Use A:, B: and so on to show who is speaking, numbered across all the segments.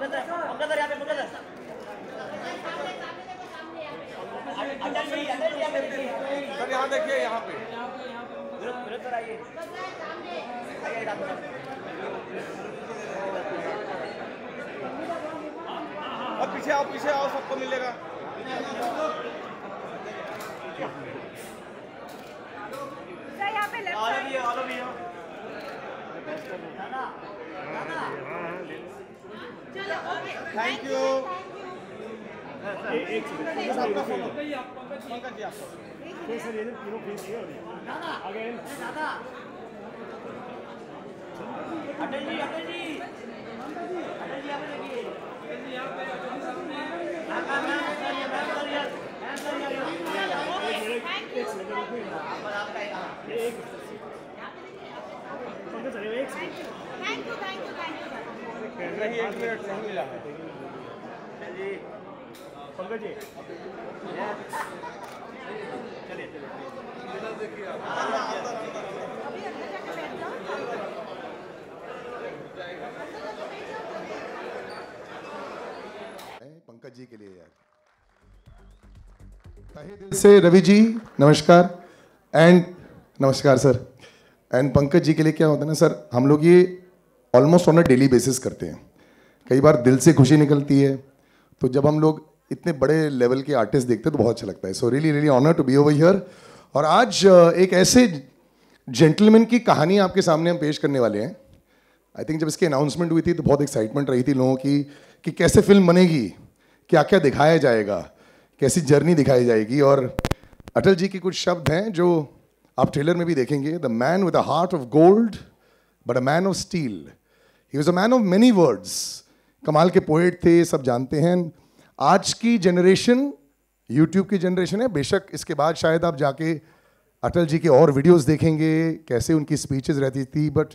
A: Sir यहाँ देखिए, यहाँ पे अब पीछे आओ, सबको मिलेगा।
B: यहाँ पे
A: थैंक यू। नहीं, 1 मिनट नहीं मिला है पंकज जी। चलिए
C: पंकज जी के लिए यार तहे दिल से रवि जी नमस्कार। नमस्कार सर। एंड पंकज जी के लिए क्या होता है ना सर, हम लोग ये almost on a daily basis करते हैं। कई बार दिल से खुशी निकलती है, तो जब हम लोग इतने बड़े लेवल के आर्टिस्ट देखते हैं तो बहुत अच्छा लगता है। So really really honour to be over here. और आज एक ऐसे जेंटलमैन की कहानी आपके सामने हम पेश करने वाले हैं। आई थिंक जब इसकी अनाउंसमेंट हुई थी तो बहुत एक्साइटमेंट रही थी लोगों की कि कैसे फिल्म बनेगी, क्या क्या दिखाया जाएगा, कैसी जर्नी दिखाई जाएगी। और अटल जी के कुछ शब्द हैं जो आप ट्रेलर में भी देखेंगे। The man with a heart of gold but a man of steel. He was a man of many words. कमाल के पोएट थे, सब जानते हैं। आज की जनरेशन यूट्यूब की जनरेशन है, बेशक इसके बाद शायद आप जाके अटल जी के और वीडियोस देखेंगे, कैसे उनकी स्पीचेस रहती थी। But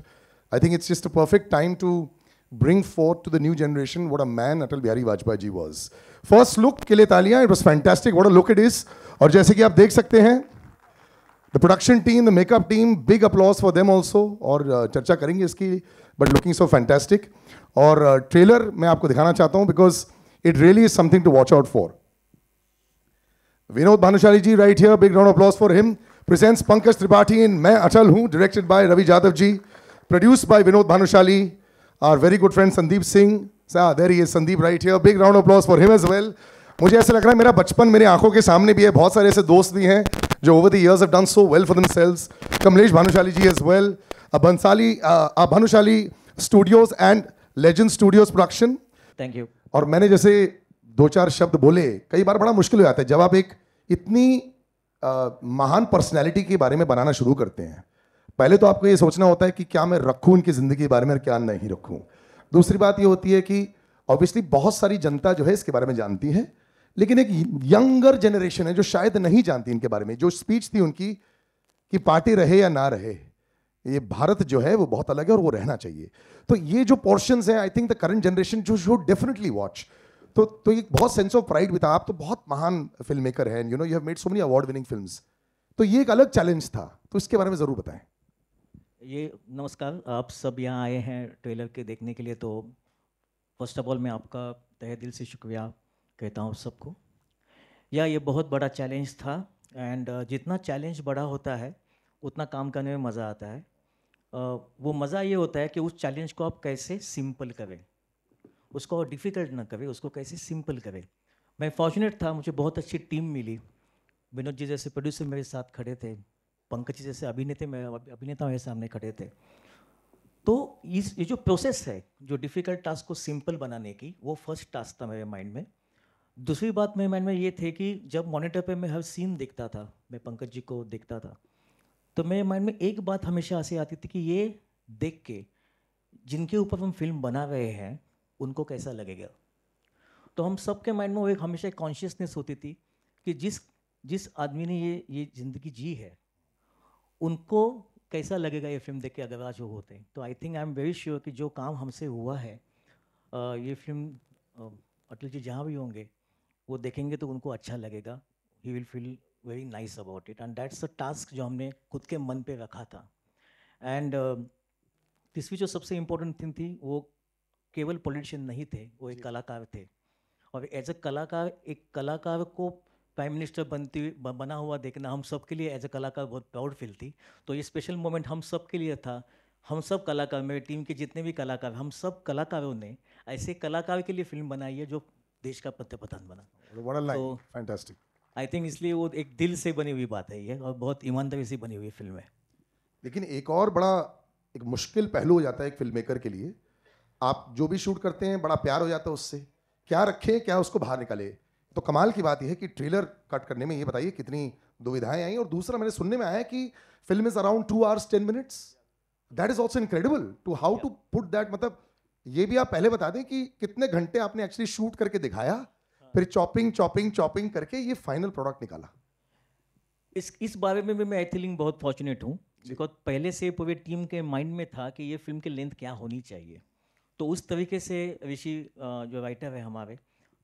C: I think it's just a perfect time to bring forth to the new generation what a man Atal Bihari Vajpayee ji was. First look के लिए तालियां, it was fantastic, what a look it is. और जैसे कि आप देख सकते हैं the production team, the makeup team, big applause for them also. और चर्चा करेंगे इसकी, but looking so fantastic. और ट्रेलर मैं आपको दिखाना चाहता हूँ because it really is something to watch out for. Vinod Bhanushali ji right here, big round of applause for him. Presents Pankaj Tripathi in मैं अचल हूँ, directed by Ravi Jadhav ji, produced by Vinod Bhanushali. Our very good friend Sandeep Singh. There he is, Sandeep right here. Big round of applause for him as well. मुझे ऐसा लग रहा है मेरा बचपन मेरे आंखों के सामने भी है। बहुत सारे ऐसे दोस्त भी हैं जो over the years have done so well for themselves. Kamlesh Bhanushali ji as well. Bhanushali Studios and Legend Studios Production.
D: Thank you.
C: और मैंने जैसे 2-4 शब्द बोले, कई बार बड़ा मुश्किल हो जाता है जब आप एक इतनी महान पर्सनैलिटी के बारे में बनाना शुरू करते हैं। पहले तो आपको ये सोचना होता है कि क्या मैं रखूं उनकी ज़िंदगी के बारे में और क्या नहीं रखूं। दूसरी बात ये होती है कि ऑब्वियसली बहुत सारी जनता जो है इसके बारे में जानती है, लेकिन एक यंगर जनरेशन है जो शायद नहीं जानती इनके बारे में। जो स्पीच थी उनकी कि पार्टी रहे या ना रहे, ये भारत जो है वो बहुत अलग है और वो रहना चाहिए। तो ये जो पोर्शंस हैं, I think the current generation जो शुड डेफिनेटली वॉच। तो एक बहुत सेंस ऑफ प्राइड भी था। आप तो बहुत महान फिल्म मेकर हैं, you have made so many award winning films. तो ये एक अलग चैलेंज था, तो इसके बारे में ज़रूर बताएं।
D: ये नमस्कार, आप सब यहाँ आए हैं ट्रेलर के देखने के लिए। तो फर्स्ट ऑफ ऑल मैं आपका तहे दिल से शुक्रिया कहता हूँ सबको। ये बहुत बड़ा चैलेंज था एंड जितना चैलेंज बड़ा होता है उतना काम करने में मज़ा आता है। वो मज़ा ये होता है कि उस चैलेंज को आप कैसे सिंपल करें, उसको डिफ़िकल्ट ना करें, उसको कैसे सिंपल करें। मैं फॉर्चुनेट था, मुझे बहुत अच्छी टीम मिली। विनोद जी जैसे प्रोड्यूसर मेरे साथ खड़े थे, पंकज जी जैसे अभिनेता मेरे सामने खड़े थे। तो ये जो प्रोसेस है, जो डिफ़िकल्ट टास्क को सिंपल बनाने की, वो फर्स्ट टास्क था मेरे माइंड में। दूसरी बात मेरे माइंड में ये थे कि जब मॉनिटर पे मैं हर सीन देखता था, मैं पंकज जी को देखता था, तो मेरे माइंड में एक बात हमेशा ऐसे आती थी कि ये देख के जिनके ऊपर हम फिल्म बना रहे हैं उनको कैसा लगेगा। तो हम सबके माइंड में वो एक हमेशा एक कॉन्शियसनेस होती थी कि जिस आदमी ने ये ज़िंदगी जी है उनको कैसा लगेगा ये फिल्म देख के अगर आज वो होते हैं। तो I think I am very sure कि जो काम हमसे हुआ है, ये फिल्म अटल जी जहाँ भी होंगे वो देखेंगे तो उनको अच्छा लगेगा। He will feel very nice about it and that's the task जो हमने खुद के मन पे रखा था। एंड तीसरी जो सबसे इम्पोर्टेंट थिंग थी वो केवल पॉलिटिशियन नहीं थे, वो एक कलाकार थे। और एज अ कलाकार, एक कलाकार को प्राइम मिनिस्टर बना हुआ देखना हम सब के लिए एज अ कलाकार बहुत प्राउड फील थी। तो ये स्पेशल मोमेंट हम सब के लिए था। हम सब कलाकार, मेरे टीम के जितने भी कलाकार, हम सब कलाकारों ने ऐसे कलाकार के लिए फिल्म बनाई है जो देश का पंतप्रधान बना।
C: What a line.
D: तो
C: Fantastic.
D: आई थिंक इसलिए वो एक दिल से बनी हुई बात है ये, और बहुत ईमानदारी से बनी हुई फिल्म है।
C: लेकिन एक और बड़ा एक मुश्किल पहलू हो जाता है एक फिल्म मेकर के लिए, आप जो भी शूट करते हैं बड़ा प्यार हो जाता है उससे, क्या रखें क्या उसको बाहर निकाले। तो कमाल की बात यह है कि ट्रेलर कट करने में ये बताइए कितनी दुविधाएं आई, और दूसरा मैंने सुनने में आया है कि film is around 2 hours 10 minutes। That is also incredible to how to put that, मतलब ये भी आप पहले बता दें कि कितने घंटे आपने एक्चुअली शूट करके दिखाया, फिर चॉपिंग चॉपिंग चॉपिंग करके ये फाइनल प्रोडक्ट निकाला।
D: इस बारे में भी मैं आई थिंक बहुत फॉर्चुनेट हूँ, बिकॉज पहले से पूरी टीम के माइंड में था कि ये फिल्म की लेंथ क्या होनी चाहिए। तो उस तरीके से ऋषि जो राइटर है हमारे,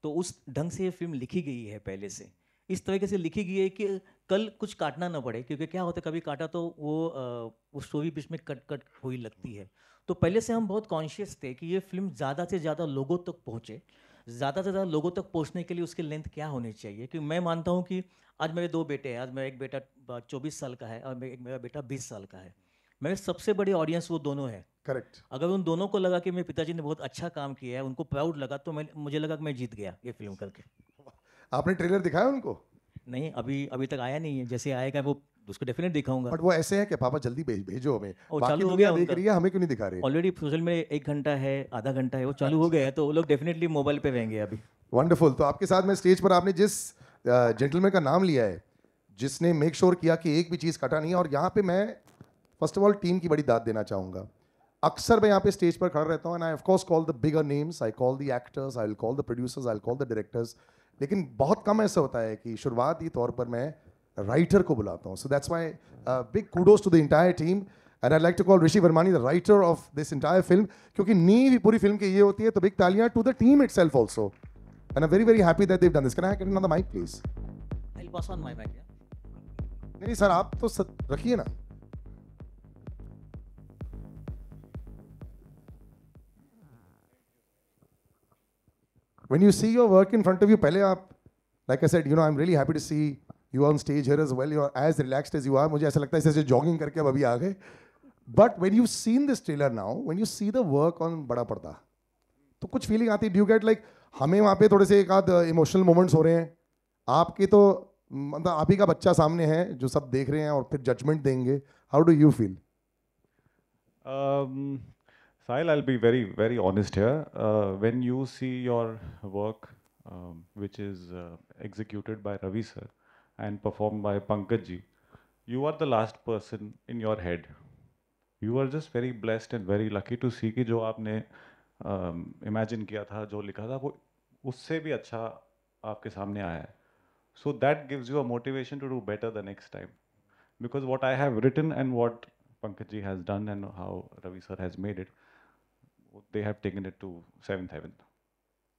D: तो उस ढंग से ये फिल्म लिखी गई है पहले से। इस तरीके से लिखी गई है कि कल कुछ काटना ना पड़े, क्योंकि क्या होता है कभी काटा तो वो स्टोरी बीच में कट हुई लगती है। तो पहले से हम बहुत कॉन्शियस थे कि ये फिल्म ज़्यादा से ज़्यादा लोगों तक पहुँचे। ज़्यादा से ज़्यादा लोगों तक पहुँचने के लिए उसकी लेंथ क्या होनी चाहिए, क्योंकि मैं मानता हूँ कि आज मेरे 2 बेटे हैं। आज मेरा एक बेटा 24 साल का है और मेरा बेटा 20 साल का है। मेरे सबसे बड़ी ऑडियंस वो दोनों है।
C: करेक्ट।
D: अगर उन दोनों को लगा कि मेरे पिताजी ने बहुत अच्छा काम किया है, उनको प्राउड लगा, तो मुझे लगा कि मैं जीत गया ये फिल्म करके।
C: आपने ट्रेलर दिखाया उनको?
D: नहीं, अभी तक आया नहीं है। जैसे आएगा वो उसको डेफिनेट दिखाऊंगा।
C: बट वो ऐसे है कि पापा जल्दी भेजो हमें,
D: और
C: बाकी
D: चालू हो
C: दुनिया
D: गया
C: देख
D: उनका।
C: रही है, हमें क्यों नहीं दिखा रही?
D: ऑलरेडी सोशल में 1 घंटा है, आधा घंटा है, वो चालू हो गया है, तो वो लोग डेफिनेटली मोबाइल पे रहेंगे अभी।
C: वंडरफुल। तो आपके साथ में स्टेज पर आपने जिस जेंटलमैन का नाम लिया है, जिसने मेक श्योर किया कि एक भी चीज़ कटा नहीं है, और यहाँ पे मैं फर्स्ट ऑफ ऑल टीम की बड़ी दाद देना चाहूँगा। अक्सर मैं यहाँ पे स्टेज पर खड़ा रहता हूँ and I of course call the bigger names, I call the actors, I will call the producers, I will call the directors, लेकिन बहुत कम ऐसा होता है कि शुरुआती तौर पर मैं राइटर को बुलाता हूँ। So that's my big kudos to the entire team and I like to call Rishi Varmani the writer of this entire film, क्योंकि नींव ही पूरी फिल्म की ये होती है। तो बिग तालियां to the team itself also and I very happy that they have done this. Can I get on the mic please?
D: I will pass on my mic.
C: नहीं सर, आप तो रखिए ना। When you see your work in front of you, पहले आप, like I said, you know, I'm really happy to see you on stage here as well. You're as relaxed as you are. मुझे ऐसा लगता है जैसे jogging करके अब अभी आ गए. But when you've seen this trailer now, when you see the work on बड़ा पर्दा, तो कुछ feeling आती है? Do you get like, हमें वहाँ पे थोड़े से एक आध emotional moments हो रहे हैं, आपके तो मतलब आप ही का बच्चा सामने है जो सब देख रहे हैं और फिर judgment देंगे. How do you feel?
E: Sahil, I'll be very, very honest here. When you see your work, which is executed by Ravi sir and performed by Pankaj ji, you are the last person in your head. You are just very blessed and very lucky to see कि जो आपने imagine किया था, जो लिखा था, वो उससे भी अच्छा आपके सामने आया है. So that gives you a motivation to do better the next time. Because what I have written and what Pankaj ji has done and how Ravi sir has made it, they have taken it to 7th heaven.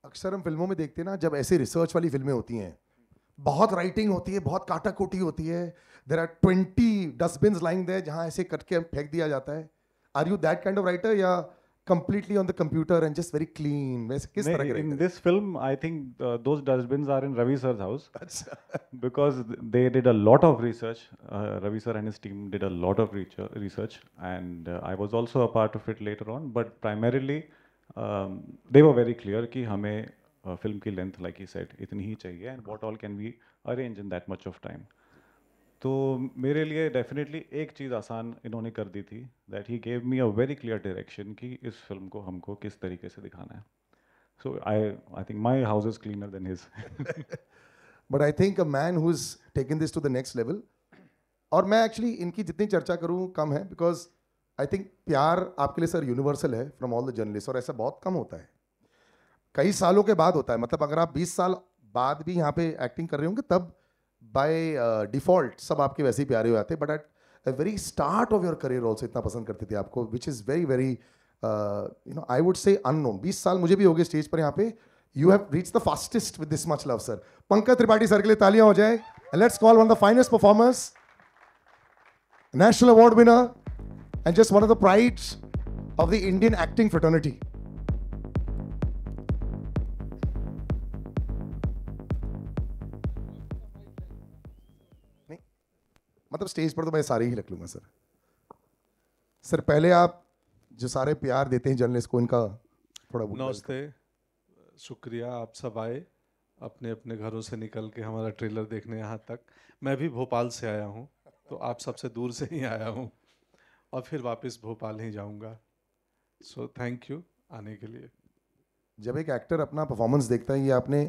C: अक्सर हम फिल्मों में देखते हैं ना, जब ऐसे research वाली फिल्में होती हैं, बहुत राइटिंग होती है, बहुत काटाकोटी होती है, there are 20 dustbins lying there जहाँ ऐसे कट के फेंक दिया जाता है. Are you that kind of writer या completely on the computer and just very clean? वैसे किस तरह के
E: In this film, I think those dustbins are in Ravi sir's house. Because they did a lot of research. Ravi sir and his team did a lot of research, and I was also a part of it later on. But primarily, they were very clear कि हमें film की length, like he said, इतनी ही चाहिए, and what all can we arrange in that much of time. तो मेरे लिए definitely एक चीज़ आसान इन्होंने कर दी थी, that he gave me a very clear direction कि इस फिल्म को हमको किस तरीके से दिखाना है. So I think my house is cleaner than his.
C: But I think a man who is taken this to the next level, और मैं एक्चुअली इनकी जितनी चर्चा करूँ कम है, बिकॉज आई थिंक प्यार आपके लिए सर यूनिवर्सल है फ्रॉम ऑल द जर्नलिस्ट, और ऐसा बहुत कम होता है, कई सालों के बाद होता है. मतलब अगर आप 20 साल बाद भी यहाँ पे एक्टिंग कर रहे होंगे तब बाय डिफॉल्ट सब आपके वैसे ही प्यारे हो जाते हैं, but at a very start of your career also इतना पसंद करते थे आपको, which is very very you know I would say unknown. 20 साल मुझे भी हो गए स्टेज पर यहाँ पे. You have reach the fastest with this much love sir. Pankaj Tripathi sir के लिए तालियां हो जाए. Let's call one of the finest performers, national award winner and just one of the prides of the Indian acting fraternity. मतलब stage पर तो मैं सारे ही रख लूँगा सर। सर पहले आप जो सारे प्यार देते हैं जर्नलिस्ट को, इनका थोड़ा बहुत
F: नमस्ते, शुक्रिया आप सब आए अपने अपने घरों से निकल के हमारा ट्रेलर देखने यहाँ तक। मैं भी भोपाल से आया हूँ, तो आप सबसे दूर से ही आया हूँ और फिर वापस भोपाल ही जाऊँगा। सो थैंक यू आने के लिए।
C: जब एक एक्टर अपना परफॉर्मेंस देखता है, ये आपने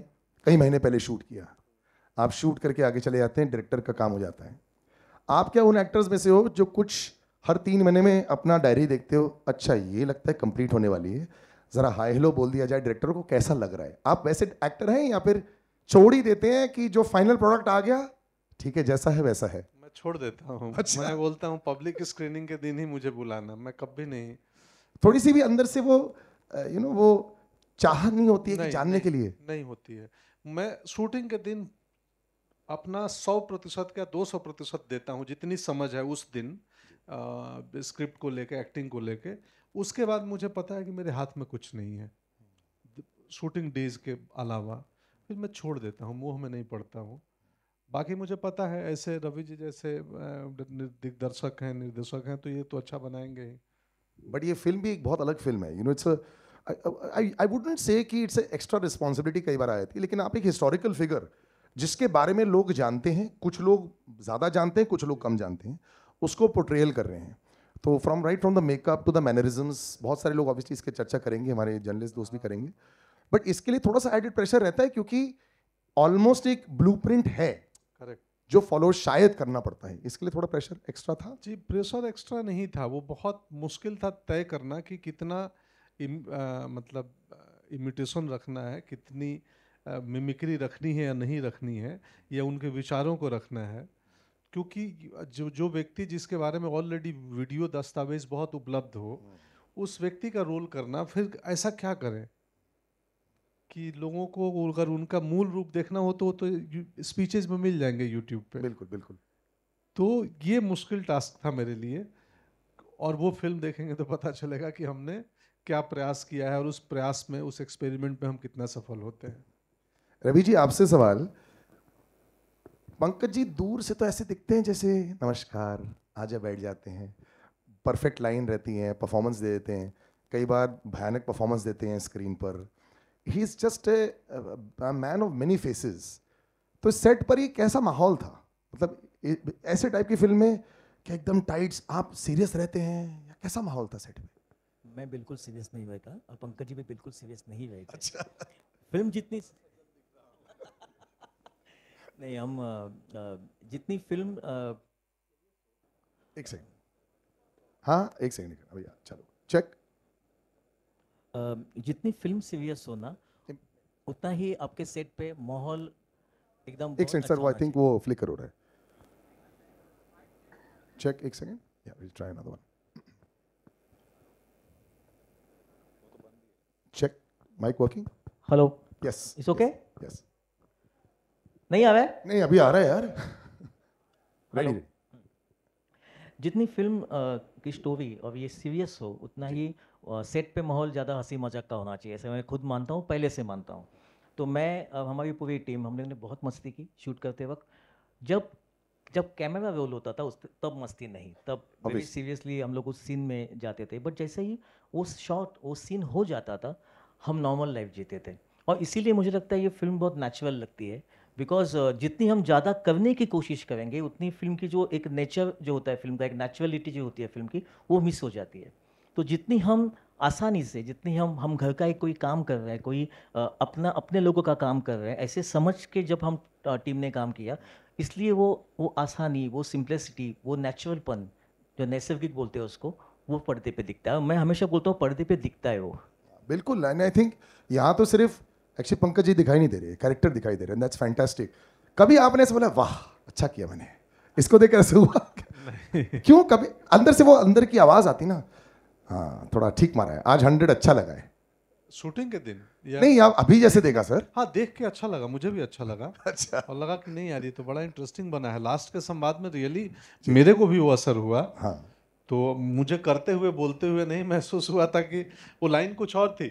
C: कई महीने पहले शूट किया, आप शूट करके आगे चले जाते हैं, डायरेक्टर का काम हो जाता है। आप क्या उन एक्टर्स में से हो जो कुछ हर 3 महीने में अपना डायरी देखते हो, अच्छा ये लगता है कंप्लीट होने वाली है, ज़रा हाई हेलो बोल दिया जाए, डायरेक्टर को कैसा लग रहा है? आप वैसे एक्टर हैं या फिर छोड़ ही देते हैं कि जो फाइनल प्रोडक्ट आ गया ठीक है जैसा है वैसा है?
F: मैं छोड़ देता हूँ।
C: अच्छा।
F: मैं बोलता हूँ पब्लिक स्क्रीनिंग के दिन ही मुझे बुलाना, मैं कभी नहीं।
C: थोड़ी सी भी अंदर से वो वो चाहत नहीं होती है कि जानने के लिए?
F: नहीं होती है। मैं शूटिंग के दिन अपना 100% या 200% देता हूँ, जितनी समझ है उस दिन स्क्रिप्ट को लेके, एक्टिंग को लेके। उसके बाद मुझे पता है कि मेरे हाथ में कुछ नहीं है शूटिंग डेज के अलावा, फिर मैं छोड़ देता हूँ, मुंह में नहीं पड़ता हूँ। बाकी मुझे पता है ऐसे रवि जी जैसे दिग्दर्शक हैं, निर्देशक हैं, तो ये तो अच्छा बनाएंगे ही।
C: बट ये फिल्म भी एक बहुत अलग फिल्म है, इट्स आई वुडंट से कि इट्स एक्स्ट्रा रिस्पॉन्सिबिलिटी कई बार आ जाती है, लेकिन आप एक हिस्टोरिकल फिगर जिसके बारे में लोग जानते हैं, कुछ लोग ज़्यादा जानते हैं, कुछ लोग कम जानते हैं, उसको पोर्ट्रेयल कर रहे हैं। तो from the makeup to the mannerisms, बहुत सारे लोग ऑब्वियसली इसके चर्चा करेंगे, हमारे जर्नलिस्ट दोस्त भी करेंगे, बट इसके लिए थोड़ा सा एडिड प्रेशर रहता है क्योंकि ऑलमोस्ट एक ब्लूप्रिंट है
F: करेक्ट,
C: जो फॉलो शायद करना पड़ता है, इसके लिए थोड़ा प्रेशर एक्स्ट्रा था।
F: जी प्रेशर एक्स्ट्रा नहीं था, वो बहुत मुश्किल था तय करना कि कितना मतलब इमिटेशन रखना है, कितनी मिमिक्री रखनी है या नहीं रखनी है, या उनके विचारों को रखना है। क्योंकि जो व्यक्ति जिसके बारे में ऑलरेडी वीडियो दस्तावेज बहुत उपलब्ध हो, उस व्यक्ति का रोल करना, फिर ऐसा क्या करें कि लोगों को अगर उनका मूल रूप देखना हो तो स्पीचेस में मिल जाएंगे यूट्यूब पे।
C: बिल्कुल बिल्कुल।
F: तो ये मुश्किल टास्क था मेरे लिए, और वो फिल्म देखेंगे तो पता चलेगा कि हमने क्या प्रयास किया है और उस प्रयास में, उस एक्सपेरिमेंट में हम कितना सफल होते हैं।
C: रवि जी आपसे सवाल, पंकज जी दूर से तो ऐसे दिखते हैं जैसे नमस्कार आजा बैठ जाते हैं, परफेक्ट लाइन रहती हैं, परफॉर्मेंस दे देते हैं, कई बार भयानक परफॉर्मेंस देते हैं स्क्रीन पर। He is just a man of many faces. तो सेट पर ये कैसा माहौल था? मतलब ऐसे टाइप की फिल्म में क्या एकदम टाइट्स आप सीरियस रहते हैं या कैसा माहौल था सेट पे?
D: मैं बिल्कुल सीरियस नहीं हुआ था और पंकज जी भी बिल्कुल सीरियस नहीं हुए थे।
C: अच्छा।
D: फिल्म जितनी नहीं, हम जितनी फिल्म
C: एक सेकंड, हाँ एक सेकंड भैया, चलो चेक।
D: जितनी फिल्म सीरियस हो ना, उतना ही आपके सेट पे माहौल एकदम
C: एक सेकंड सर, वो आई थिंक वो फ्लिकर हो रहा है। चेक, एक second, yeah will try another one. Check, mic working?
D: Hello,
C: yes
D: it's okay?
C: Yes.
D: नहीं आ रहा है?
C: नहीं अभी आ रहा है यार।
D: हेलो।
C: रेडी।
D: जितनी फिल्म की स्टोरी और ये सीरियस हो, उतना ही सेट पे माहौल ज़्यादा हंसी मजाक का होना चाहिए, ऐसे मैं खुद मानता हूँ, पहले से मानता हूँ। तो मैं हमारी पूरी टीम, हम लोगों ने बहुत मस्ती की शूट करते वक्त। जब जब कैमरा रोल होता था तब मस्ती नहीं, तब वेरी सीरियसली हम लोग उस सीन में जाते थे। बट जैसे ही वो शॉट, वो सीन हो जाता था, हम नॉर्मल लाइफ जीते थे। और इसीलिए मुझे लगता है ये फिल्म बहुत नेचुरल लगती है, बिकॉज जितनी हम ज़्यादा करने की कोशिश करेंगे, उतनी फिल्म की जो एक नेचर जो होता है, फिल्म का एक नेचुरलिटी जो होती है फिल्म की, वो मिस हो जाती है। तो जितनी हम आसानी से, जितनी हम घर का एक कोई काम कर रहे हैं, कोई अपने लोगों का काम कर रहे हैं, ऐसे समझ के जब हम टीम ने काम किया, इसलिए वो आसानी, वो सिंप्लिसिटी, वो नेचुरलपन, जो नैसर्गिक बोलते हैं उसको, वो पर्दे पे दिखता है। मैं हमेशा बोलता हूँ पर्दे पे दिखता है वो।
C: बिल्कुल, एंड आई थिंक यहाँ तो सिर्फ एक्चुअली पंकज जी दिखाई नहीं दे रहे, कैरेक्टर दिखाई दे रहे हैं, दैट्स फैंटास्टिक। कभी आपने ऐसे बोला वाह अच्छा किया मैंने, इसको देख ऐसे हुआ? क्यों? कभी अंदर से वो अंदर की आवाज आती ना, हाँ थोड़ा ठीक मारा है आज, 100 अच्छा लगा है
F: शूटिंग के दिन या
C: नहीं आप अभी जैसे देखा सर?
F: हाँ, देख के अच्छा लगा, मुझे भी अच्छा लगा।
C: अच्छा।
F: और लगा कि नहीं यार ये तो बड़ा इंटरेस्टिंग बना है। लास्ट के संवाद में रियली मेरे को भी वो असर हुआ।
C: हाँ।
F: तो मुझे करते हुए, बोलते हुए नहीं महसूस हुआ था कि वो लाइन कुछ और थी।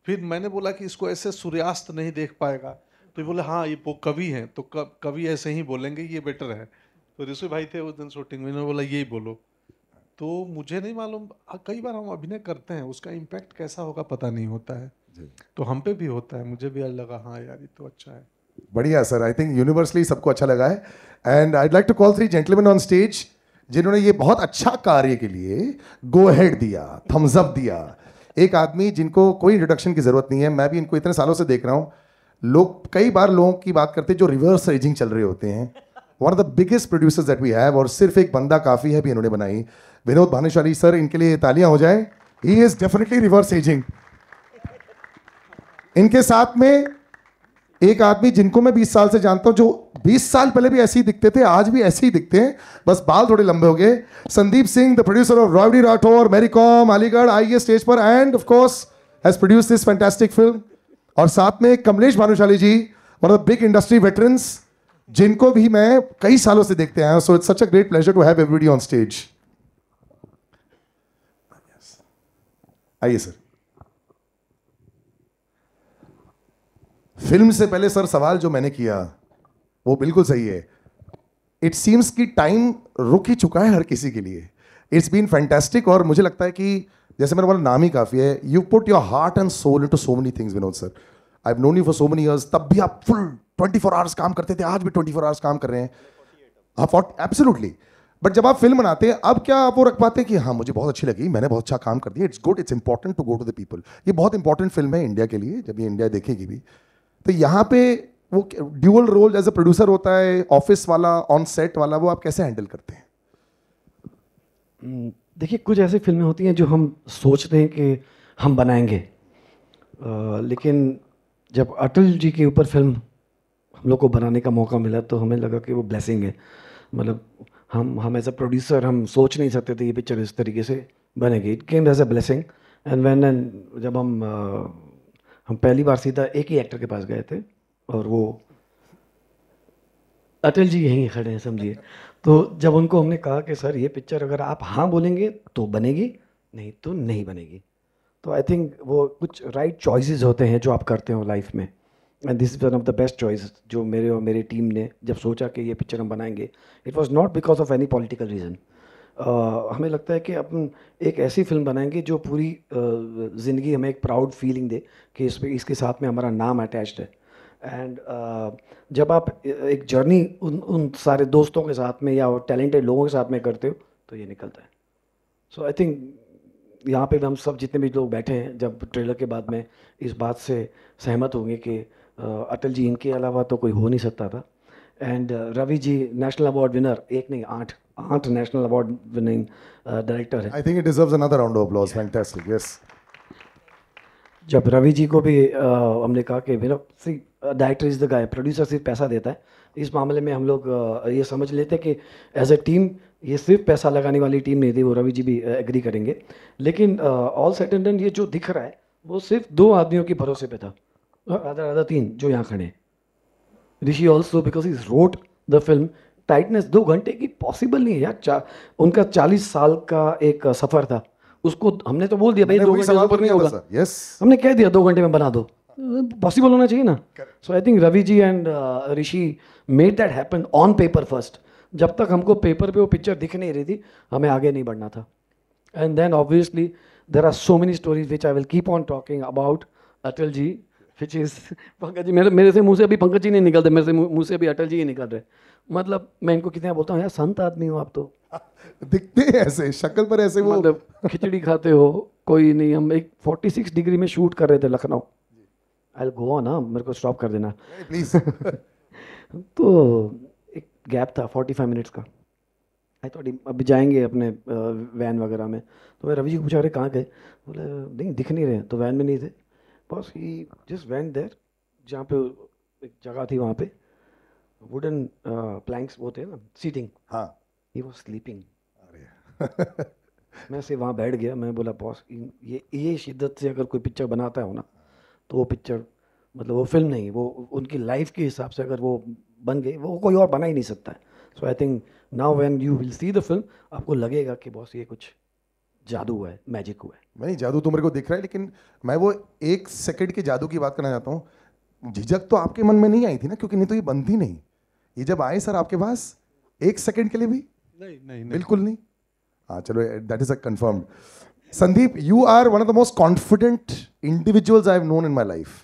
F: फिर मैंने बोला कि इसको ऐसे सूर्यास्त नहीं देख पाएगा, तो बोले हाँ ये वो कवि हैं, तो कवि ऐसे ही बोलेंगे, ये बेटर है। तो ऋषि भाई थे उस दिन शूटिंग में, इन्होंने बोला यही बोलो। तो मुझे नहीं मालूम, कई बार हम अभिनय करते हैं, उसका इम्पैक्ट कैसा होगा पता नहीं होता है, तो हम पे भी होता है। मुझे भी आज लगा हाँ यार ये तो अच्छा है।
C: बढ़िया सर, आई थिंक यूनिवर्सली सबको अच्छा लगा है। And I like to call 3 gentleman on stage जिन्होंने ये बहुत अच्छा कार्य के लिए गो हेड दिया, थम्स अप दिया। एक आदमी जिनको कोई इंट्रोडक्शन की जरूरत नहीं है, मैं भी इनको इतने सालों से देख रहा हूँ। लोग कई बार लोगों की बात करते हैं जो रिवर्स एजिंग चल रहे होते हैं। One of the biggest producers that we have, और सिर्फ एक बंदा काफी है भी इन्होंने बनाई। विनोद भानुशाली सर, इनके लिए तालियां हो जाए। He is definitely reverse ageing. इनके साथ में एक आदमी जिनको मैं 20 साल से जानता हूं, जो 20 साल पहले भी ऐसे ही दिखते थे, आज भी ऐसे ही दिखते हैं, बस बाल थोड़े लंबे हो गए। Sandeep Singh, the producer of Rowdy Rathore, Mary Kom, Aligarh, आइए स्टेज पर, and of course has produced this fantastic film. और साथ में Kamlesh Bhanushali ji, one of the big industry veterans, जिनको भी मैं कई सालों से देखते आया हूं। So it's such a great pleasure to have everybody on stage. आइए सर। फिल्म से पहले सर सवाल जो मैंने किया वो बिल्कुल सही है। इट सीम्स कि टाइम रुक ही चुका है हर किसी के लिए। It's been fantastic. और मुझे लगता है कि जैसे मेरा वाला नाम ही काफी है, you put your heart and soul into so many things Vinod sir. I have known you for so many years. तब भी आप फुल 24 आवर्स काम करते थे, आज भी 24 आवर्स काम कर रहे हैं आप, एब्सोल्युटली। बट जब आप फिल्म बनाते हैं, अब क्या आप वो रख पाते हैं कि हाँ मुझे बहुत अच्छी लगी, मैंने बहुत अच्छा काम कर दिया, it's good, it's important to go to the people. ये बहुत इंपॉर्टेंट फिल्म है इंडिया के लिए, जब ये इंडिया देखेगी भी। तो यहाँ पे वो dual role as a producer होता है, ऑफिस वाला, ऑन सेट वाला, वो आप कैसे हैंडल करते हैं?
G: देखिए, कुछ ऐसी फिल्में होती हैं जो हम सोचते हैं कि हम बनाएंगे, लेकिन जब अटल जी के ऊपर फिल्म हम लोग को बनाने का मौका मिला तो हमें लगा कि वो ब्लेसिंग है। मतलब हम एज अ प्रोड्यूसर हम सोच नहीं सकते थे ये पिक्चर इस तरीके से बनेगी। It came as a blessing. And जब हम पहली बार सीधा एक ही एक्टर के पास गए थे, और वो अटल जी यहीं खड़े हैं समझिए। तो जब उनको हमने कहा कि सर ये पिक्चर अगर आप हाँ बोलेंगे तो बनेगी, नहीं तो नहीं बनेगी। तो आई थिंक वो कुछ राइट चॉइसेस होते हैं जो आप करते हो लाइफ में, and this is one of the best choice जो मेरे और मेरी टीम ने जब सोचा कि ये पिक्चर हम बनाएंगे। It was not because of any political reason. हमें लगता है कि अपन एक ऐसी फिल्म बनाएंगे जो पूरी ज़िंदगी हमें एक प्राउड फीलिंग दे कि इसके साथ में हमारा नाम अटैच्ड है। एंड जब आप एक जर्नी उन सारे दोस्तों के साथ में या टैलेंटेड लोगों के साथ में करते हो तो ये निकलता है। सो आई थिंक यहाँ पे हम सब जितने भी लोग बैठे हैं, जब ट्रेलर के बाद में इस बात से सहमत होंगे कि अटल जी इनके अलावा तो कोई हो नहीं सकता था। And Ravi ji national award winner, एक नहीं 8 नेशनल अवार्ड विनिंग डायरेक्टर है।
C: I think it deserves another round of applause. Fantastic, yes.
G: जब रवि जी को भी हमने कहा कि director is the guy, producer सिर्फ पैसा देता है। इस मामले में हम लोग ये समझ लेते कि एज अ टीम ये सिर्फ पैसा लगाने वाली टीम नहीं थी, वो रवि जी भी एग्री करेंगे। लेकिन ऑल सेट एंड डन ये जो दिख रहा है वो सिर्फ 2 आदमियों के भरोसे पे था, अदर 3 जो यहाँ खड़े हैं। Rishi also because he wrote the film. Tightness 2 घंटे की पॉसिबल नहीं है यार। उनका 40 साल का एक सफ़र था, उसको हमने तो बोल दिया भाई 2 घंटे से ऊपर नहीं होगा।
C: यस,
G: हमने कह दिया 2 घंटे में बना दो, पॉसिबल होना चाहिए ना। So I think Ravi ji and Rishi made that happen on paper first. जब तक हमको पेपर पे वो पिक्चर दिख नहीं रही थी, हमें आगे नहीं बढ़ना था। And then obviously there are so many stories which I will keep on talking about Atal ji, which is Pankaj ji. मेरे से मुँह से अभी पंकज जी नहीं निकलते, मेरे से मुँह से अभी अटल जी ही निकल रहे। मतलब मैं इनको कितना बोलता हूँ यार, संत आदमी हो आप तो,
C: दिखते हैं ऐसे, शक्ल पर ऐसे वो
G: मतलब खिचड़ी खाते हो कोई नहीं। हम एक 46 डिग्री में शूट कर रहे थे लखनऊ। आई गो ऑन, हाँ मेरे को स्टॉप कर देना
C: प्लीज।
G: तो एक गैप था 45 मिनट्स का। आई थॉट अभी जाएंगे अपने वैन वगैरह में। तो मैं रवि जी को पूछा रहे कहाँ गए, बोले नहीं दिख नहीं रहे, तो वैन में नहीं थे। बस ही जस्ट वैन देयर, जहाँ पे एक जगह थी वहाँ पे वुडन प्लैंक्स वो थे ना सीटिंग,
C: हाँ
G: ही वाज स्लीपिंग। मैं से वहाँ बैठ गया। मैं बोला बॉस ये शिद्दत से अगर कोई पिक्चर बनाता हो ना तो वो पिक्चर मतलब वो फिल्म नहीं, वो उनकी लाइफ के हिसाब से अगर वो बन गई, वो कोई और बना ही नहीं सकता है। So I think now when you will see the film आपको लगेगा कि बॉस ये कुछ जादू हुआ है, मैजिक हुआ है।
C: नहीं, जादू तो मेरे को दिख रहा है, लेकिन मैं वो 1 सेकंड के जादू की बात करना चाहता हूँ। झिझक तो आपके मन में नहीं आई थी ना, क्योंकि नहीं तो ये बनती नहीं। ये जब आए सर आपके पास, एक सेकंड के लिए भी?
F: नहीं
C: बिल्कुल नहीं। हाँ चलो, that is a confirmed. Sandeep, you are one of the most confident individuals I have known in my life.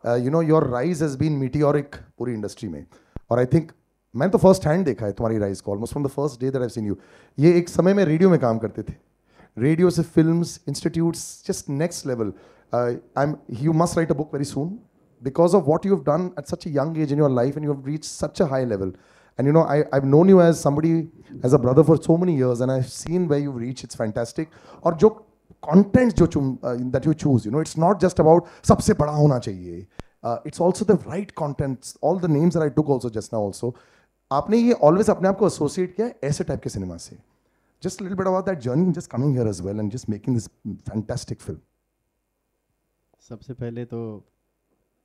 C: You know, your rise has been meteoric पूरी इंडस्ट्री में, और आई थिंक मैंने तो फर्स्ट हैंड देखा है तुम्हारी राइज को, almost from the first day that I seen you. ये एक समय में रेडियो में काम करते थे, रेडियो से films, institutes, just next level. You must write a book very soon because of what you have done at such a young age in your life, and you have reached such a high level. And you know, I've known you as somebody, as a brother for so many years, and I've seen where you've reached. It's fantastic. और जो content that you choose, you know, it's not just about सबसे बड़ा होना चाहिए. It's also the right contents. All the names that I took also just now also. आपने ये always अपने आप को associate किया है ऐसे type के सिनेमा से. Just a little bit about that journey, just coming here as well and just making this fantastic film.
H: सबसे पहले तो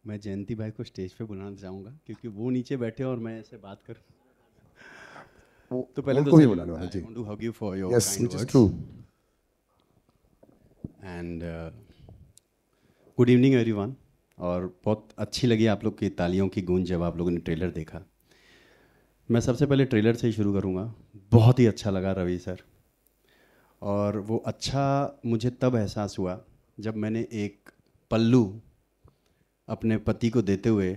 H: मैं जयंती भाई को स्टेज पे बुलाना चाहूँगा, क्योंकि वो नीचे बैठे और मैं ऐसे बात कर। तो पहले तो
C: भी बुलाना है जी।
H: I want to hug you for your
C: Yes,
H: kind
C: which is
H: words.
C: true.
H: And good evening everyone. और बहुत अच्छी लगी आप लोग की तालियों की गूंज जब आप लोगों ने ट्रेलर देखा। मैं सबसे पहले ट्रेलर से ही शुरू करूँगा। बहुत ही अच्छा लगा रवि सर, और वो अच्छा मुझे तब एहसास हुआ जब मैंने एक पल्लू अपने पति को देते हुए,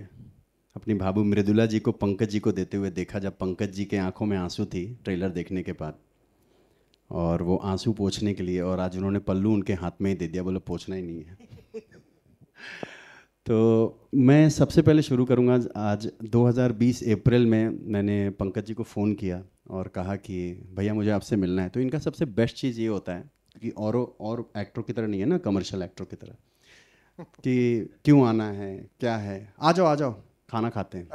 H: अपनी भाभी मृदुला जी को पंकज जी को देते हुए देखा, जब पंकज जी के आंखों में आंसू थी ट्रेलर देखने के बाद, और वो आंसू पोंछने के लिए, और आज उन्होंने पल्लू उनके हाथ में ही दे दिया, बोले पोंछना ही नहीं है। तो मैं सबसे पहले शुरू करूँगा। आज 2020 अप्रैल में मैंने पंकज जी को फ़ोन किया और कहा कि भैया मुझे आपसे मिलना है। तो इनका सबसे बेस्ट चीज़ ये होता है कि और एक्टरों की तरह नहीं है ना, कमर्शियल एक्टरों की तरह, कि क्यों आना है, क्या है, आ जाओ खाना खाते हैं।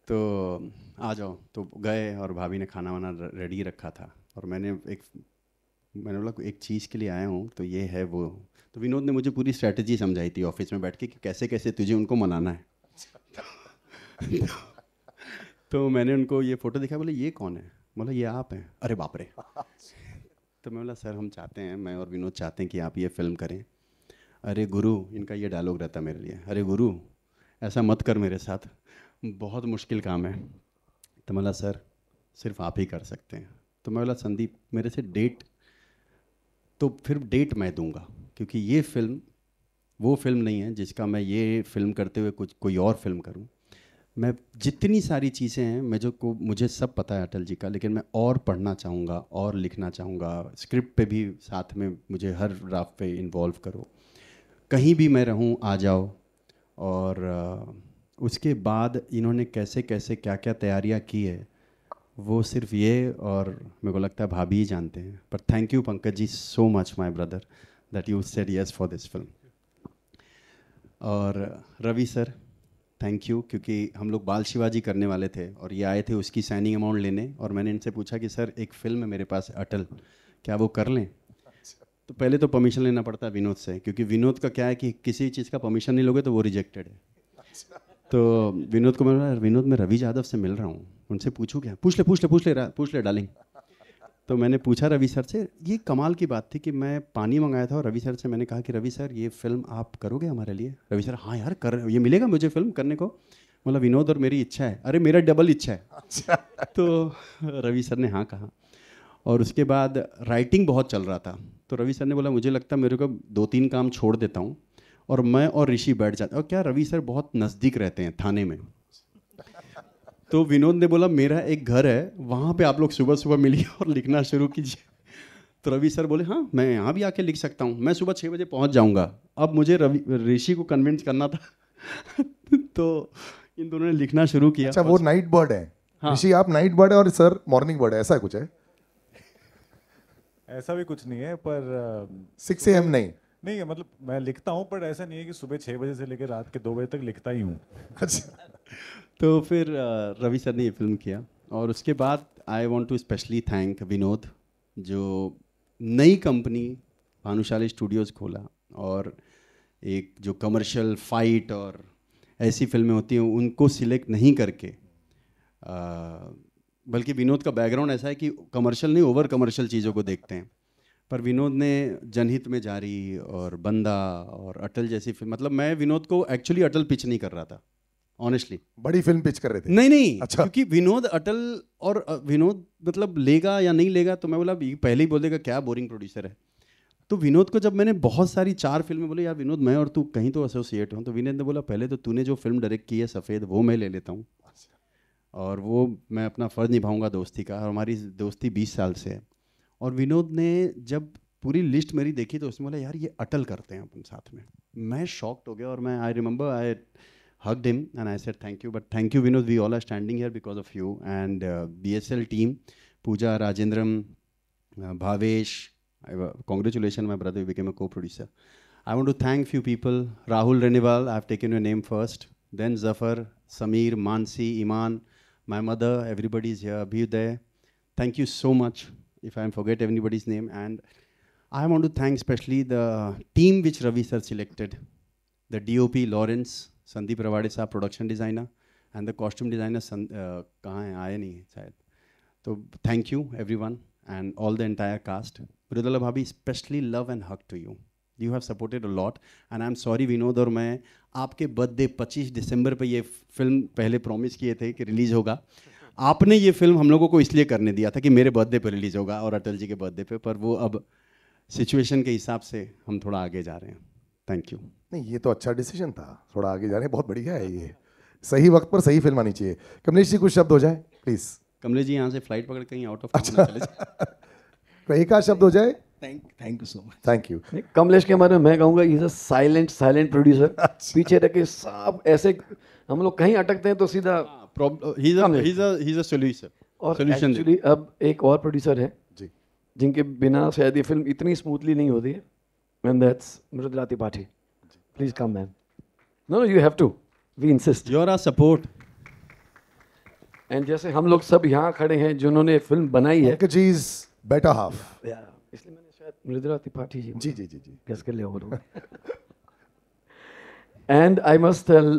H: तो आ जाओ, तो गए और भाभी ने खाना वाना रेडी रखा था, और मैंने बोला एक चीज़ के लिए आया हूँ, तो ये है वो। तो विनोद ने मुझे पूरी स्ट्रैटेजी समझाई थी ऑफिस में बैठ के कि कैसे कैसे तुझे उनको मनाना है। तो मैंने उनको ये फ़ोटो दिखा, बोले ये कौन है? बोला ये आप हैं। अरे बाप रे। तो मैं बोला सर हम चाहते हैं, मैं और विनोद चाहते हैं कि आप ये फिल्म करें। अरे गुरु, इनका ये डायलॉग रहता मेरे लिए, अरे गुरु ऐसा मत कर मेरे साथ, बहुत मुश्किल काम है। तो मैं बोला सर सिर्फ आप ही कर सकते हैं। तो मैं बोला संदीप मेरे से डेट, तो फिर डेट मैं दूंगा, क्योंकि ये फिल्म वो फिल्म नहीं है जिसका मैं ये फिल्म करते हुए कोई और फिल्म करूं। मैं जितनी सारी चीज़ें हैं मुझे सब पता है अटल जी का, लेकिन मैं और पढ़ना चाहूँगा और लिखना चाहूँगा। स्क्रिप्ट पे भी साथ में मुझे हर ड्राफ्ट पे इन्वॉल्व करो, कहीं भी मैं रहूं आ जाओ। और उसके बाद इन्होंने कैसे कैसे क्या क्या तैयारियां की है वो सिर्फ ये और मेरे को लगता है भाभी ही जानते हैं। पर thank you Pankaj ji so much my brother that you said yes for this film. और रवि सर थैंक यू, क्योंकि हम लोग बाल शिवाजी करने वाले थे और ये आए थे उसकी साइनिंग अमाउंट लेने, और मैंने इनसे पूछा कि सर एक फ़िल्म है मेरे पास अटल, क्या वो कर लें? तो पहले तो परमिशन लेना पड़ता है विनोद से, क्योंकि विनोद का क्या है कि किसी चीज़ का परमिशन नहीं लोगे तो वो रिजेक्टेड है। तो विनोद को मैं बोला विनोद मैं रवि यादव से मिल रहा हूँ, उनसे पूछूँ क्या? पूछ ले डार्लिंग। तो मैंने पूछा रवि सर से, ये कमाल की बात थी कि मैं पानी मंगाया था और रवि सर से मैंने कहा कि रवि सर ये फिल्म आप करोगे हमारे लिए? रवि सर हाँ यार ये मिलेगा मुझे फिल्म करने को। बोला विनोद और मेरी इच्छा है। अरे मेरा डबल इच्छा है। तो रवि सर ने हाँ कहा, और उसके बाद राइटिंग बहुत चल रहा था। तो रवि सर ने बोला मुझे लगता है मेरे को 2-3 काम छोड़ देता हूँ और मैं और ऋषि बैठ जाते। और क्या रवि सर बहुत नज़दीक रहते हैं थाने में। तो विनोद ने बोला मेरा एक घर है वहाँ पे आप लोग सुबह सुबह मिलिए और लिखना शुरू कीजिए। तो रवि सर बोले हाँ मैं यहाँ भी आके लिख सकता हूँ, मैं सुबह 6 बजे पहुँच जाऊँगा। अब मुझे ऋषि को कन्विंस करना था। तो इन दोनों ने लिखना शुरू किया।
C: अच्छा वो नाइट बर्ड है?
H: हाँ।
C: ऋषि आप नाइट बर्ड है और सर मॉर्निंग बर्ड है, ऐसा कुछ है?
E: ऐसा भी कुछ नहीं है, पर
C: 6 AM नहीं
E: नहीं है, मतलब मैं लिखता हूँ, पर ऐसा नहीं है कि सुबह 6 बजे से लेकर रात के 2 बजे तक लिखता ही हूँ।
C: अच्छा।
H: तो फिर रवि सर ने ये फिल्म किया, और उसके बाद I want to specially thank Vinod, जो नई कंपनी भानुशाली स्टूडियोज़ खोला, और एक जो कमर्शियल फाइट और ऐसी फिल्में होती हैं उनको सिलेक्ट नहीं करके, बल्कि विनोद का बैकग्राउंड ऐसा है कि कमर्शियल नहीं ओवर कमर्शियल चीज़ों को देखते हैं। पर विनोद ने जनहित में जारी और बंदा और अटल जैसी फिल्म, मतलब मैं विनोद को एक्चुअली अटल पिच नहीं कर रहा था, ऑनेस्टली।
C: बड़ी फिल्म पिच कर रहे थे?
H: नहीं नहीं,
C: अच्छा।
H: क्योंकि विनोद अटल और विनोद मतलब लेगा या नहीं लेगा, तो मैं बोला ये पहले ही बोल देगा क्या बोरिंग प्रोड्यूसर है। तो विनोद को जब मैंने बहुत सारी 4 फिल्में बोले यार विनोद मैं और तू कहीं तो एसोसिएट हो, तो विनोद ने बोला पहले तो तूने जो फिल्म डायरेक्ट की है सफ़ेद वो मैं ले लेता हूँ, और वो मैं अपना फ़र्ज़ निभाऊंगा दोस्ती का, और हमारी दोस्ती 20 साल से है। और विनोद ने जब पूरी लिस्ट मेरी देखी तो उसने बोला यार ये अटल करते हैं अपन साथ में। मैं शॉक्ड हो गया, और मैं I remember I hugged him and I said thank you, but thank you Vinod, we all are standing here because of you, and BSL team, Pooja, Rajendram, Bhavesh, congratulations my brother, you became a co-producer. I want to thank few people. Rahul Renival, I have taken your name first, then Zafar, Sameer, Mansi, Iman, my mother, everybody is here, Abhyuday. Thank you so much if I forget anybody's name. And I want to thank especially the team which Ravi sir selected, the DOP Lawrence, Sandeep Rawade साहब production designer, and the costume designer कहाँ हैं, आए नहीं शायद। तो thank you everyone and all the entire cast. Mridula भाभी specially love and hug to you, you have supported a lot and I am sorry Vinod, और मैं आपके बर्थडे 25 दिसंबर पे ये फिल्म पहले प्रॉमिस किए थे कि रिलीज़ होगा। आपने ये फिल्म हम लोगों को इसलिए करने दिया था कि मेरे बर्थडे पर रिलीज़ होगा और अटल जी के बर्थडे पे, पर वो अब सिचुएशन के हिसाब से हम थोड़ा आगे जा रहे हैं। Thank you.
C: नहीं ये तो अच्छा डिसीजन था, थोड़ा आगे जा रहे हैं, बहुत बढ़िया है ये, सही वक्त पर सही फिल्म आनी चाहिए। कमलेश जी कुछ शब्द हो जाए प्लीज।
H: कमलेश जी यहाँ से फ्लाइट पकड़ कहीं आउट ऑफ
C: अच्छा कहीं का शब्द हो जाए।
G: Thank you so much.
C: Thank you.
G: Kamlesh के बारे में मैं कहूँगा इज अ साइलेंट प्रोड्यूसर। पीछे रह के सब ऐसे हम लोग कहीं अटकते हैं तो सीधा
H: he's a solution।
G: और एक्चुअली अब एक और प्रोड्यूसर है
C: जी
G: जिनके बिना शायद ये फिल्म इतनी स्मूथली नहीं होती है, and that's Mridula Tripathi. Please come, ma'am. No, you have to. We insist.
H: You're our support.
G: And जैसे हम लोग सब यहाँ खड़े हैं जिन्होंने फिल्म बनाई है,
C: Pankaj ji is better half,
G: इसलिए मैंने शायद मृदुला त्रिपाठी जी
C: जी जी जी जी
G: गेस कर लिया होगा। And I must tell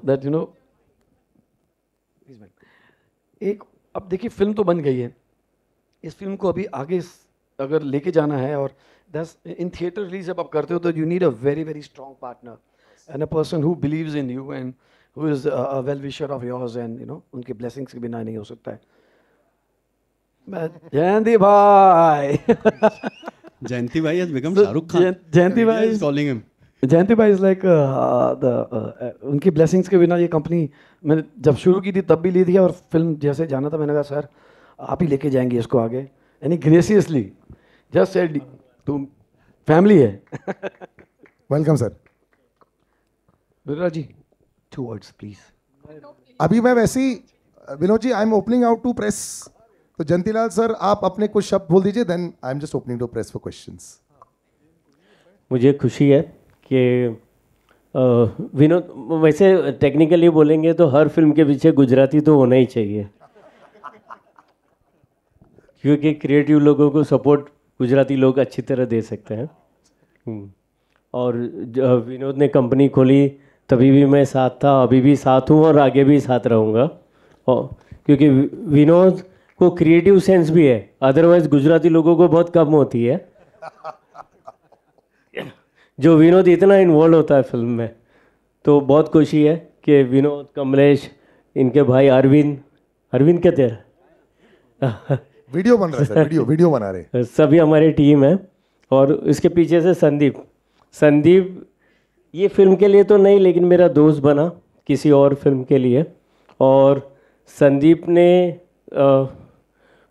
G: that you know, एक अब देखिए फिल्म तो बन गई है, इस फिल्म को अभी आगे अगर लेके जाना है, और इन थिएटर रिलीज जब आप करते हो तो you need a very strong partner and a person who believes in you and who is a well wisher of yours, and you know उनके ब्लेसिंग्स के बिना नहीं हो सकता है। जयंती भाई
H: जयंती भाई has become शाहरुख खान।
G: जयंती भाई
H: is calling him।
G: जयंती भाई इज लाइक उनकी ब्लेसिंग्स के बिना ये कंपनी मैंने जब शुरू की थी तब भी ली थी, और फिल्म जैसे जाना था मैंने कहा सर आप ही लेके जाएंगे इसको आगे, यानी ग्रेसियसली जस्ट सेड तुम फैमिली है।
C: Welcome sir.
G: Mridula ji 2 words please.
C: अभी मैं वैसे ही Vinod ji I am opening out to press, तो जयंतीलाल सर आप अपने कुछ शब्द बोल दीजिए, then I am just opening to press for questions.
I: मुझे खुशी है कि विनोद, वैसे टेक्निकली बोलेंगे तो हर फिल्म के पीछे गुजराती तो होना ही चाहिए, क्योंकि क्रिएटिव लोगों को सपोर्ट गुजराती लोग अच्छी तरह दे सकते हैं। और विनोद ने कंपनी खोली तभी भी मैं साथ था, अभी भी साथ हूँ और आगे भी साथ रहूँगा, और क्योंकि विनोद को क्रिएटिव सेंस भी है, अदरवाइज गुजराती लोगों को बहुत कम होती है, जो विनोद इतना इन्वॉल्व होता है फिल्म में। तो बहुत खुशी है कि विनोद, कमलेश, इनके भाई अरविंद कहते हैं
C: वीडियो बन रहा है सर, वीडियो बना रहे
I: सभी हमारी टीम है, और इसके पीछे से संदीप ये फिल्म के लिए तो नहीं लेकिन मेरा दोस्त बना किसी और फिल्म के लिए, और संदीप ने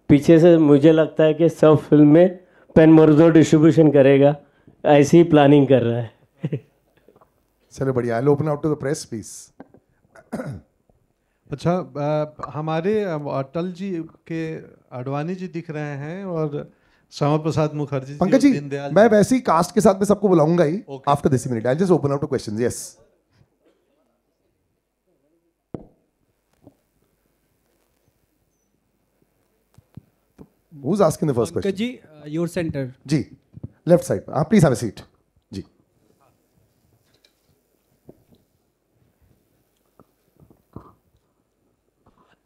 I: पीछे से मुझे लगता है कि सब फिल्म में पेन मर्दो डिस्ट्रीब्यूशन करेगा, ऐसी ही प्लानिंग कर रहा है।
C: चलो बढ़िया, I open out to the press please.
F: अच्छा हमारे अटल जी के अडवाणी जी दिख रहे हैं और श्यामा प्रसाद मुखर्जी जी,
C: पंकज जी
F: दीनदयाल
C: मैं
F: जी।
C: वैसे ही कास्ट के साथ में सबको बुलाऊंगा ही
F: Okay.
C: After this minute, I just open out to questions. Yes Who's asking the first question?
J: Pankaj ji, your center.
C: जी लेफ्ट साइड पे, प्लीज हैव अ सीट जी।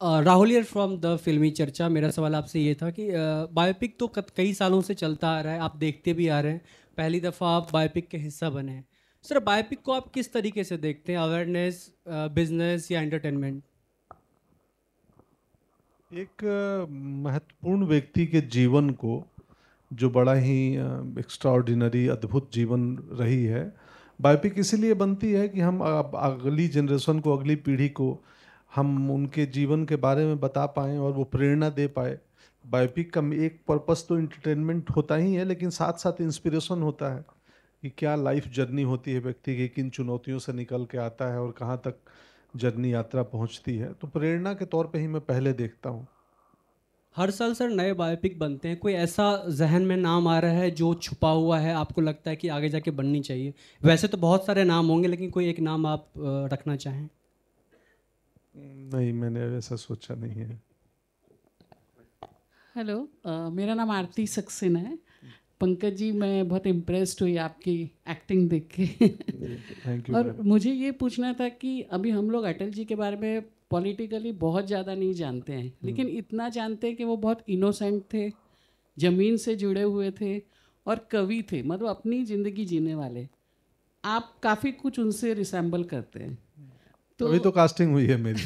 J: Rahul here from the Filmi Charcha. मेरा सवाल आपसे ये था कि बायोपिक तो कई सालों से चलता आ रहा है, आप देखते भी आ रहे हैं, पहली दफ़ा आप बायोपिक के हिस्सा बने हैं, सर बायोपिक को आप किस तरीके से देखते हैं, अवेयरनेस, बिजनेस या एंटरटेनमेंट?
F: एक महत्वपूर्ण व्यक्ति के जीवन को, जो बड़ा ही एक्स्ट्राऑर्डिनरी अद्भुत जीवन रही है, बायोपिक इसीलिए बनती है कि हम अगली जनरेशन को, अगली पीढ़ी को हम उनके जीवन के बारे में बता पाएँ और वो प्रेरणा दे पाए। बायोपिक का एक पर्पस तो एंटरटेनमेंट होता ही है, लेकिन साथ साथ इंस्पिरेशन होता है कि क्या लाइफ जर्नी होती है व्यक्ति की, किन चुनौतियों से निकल के आता है और कहाँ तक जर्नी यात्रा पहुँचती है। तो प्रेरणा के तौर पे ही मैं पहले देखता हूँ।
J: हर साल सर नए बायोपिक बनते हैं, कोई ऐसा जहन में नाम आ रहा है जो छुपा हुआ है, आपको लगता है कि आगे जाके बननी चाहिए? वैसे तो बहुत सारे नाम होंगे, लेकिन कोई एक नाम आप रखना चाहें?
F: नहीं, मैंने ऐसा सोचा नहीं है।
K: हेलो, मेरा नाम आरती सक्सेना है। पंकज जी, मैं बहुत इम्प्रेस्ड हुई आपकी एक्टिंग देख के।
F: Thank you.
K: और मुझे ये पूछना था कि अभी हम लोग अटल जी के बारे में पॉलिटिकली बहुत ज़्यादा नहीं जानते हैं, लेकिन इतना जानते हैं कि वो बहुत इनोसेंट थे, ज़मीन से जुड़े हुए थे और कवि थे, मतलब अपनी ज़िंदगी जीने वाले। आप काफ़ी कुछ उनसे रिसेंबल करते हैं।
F: तो अभी तो कास्टिंग हुई है मेरी।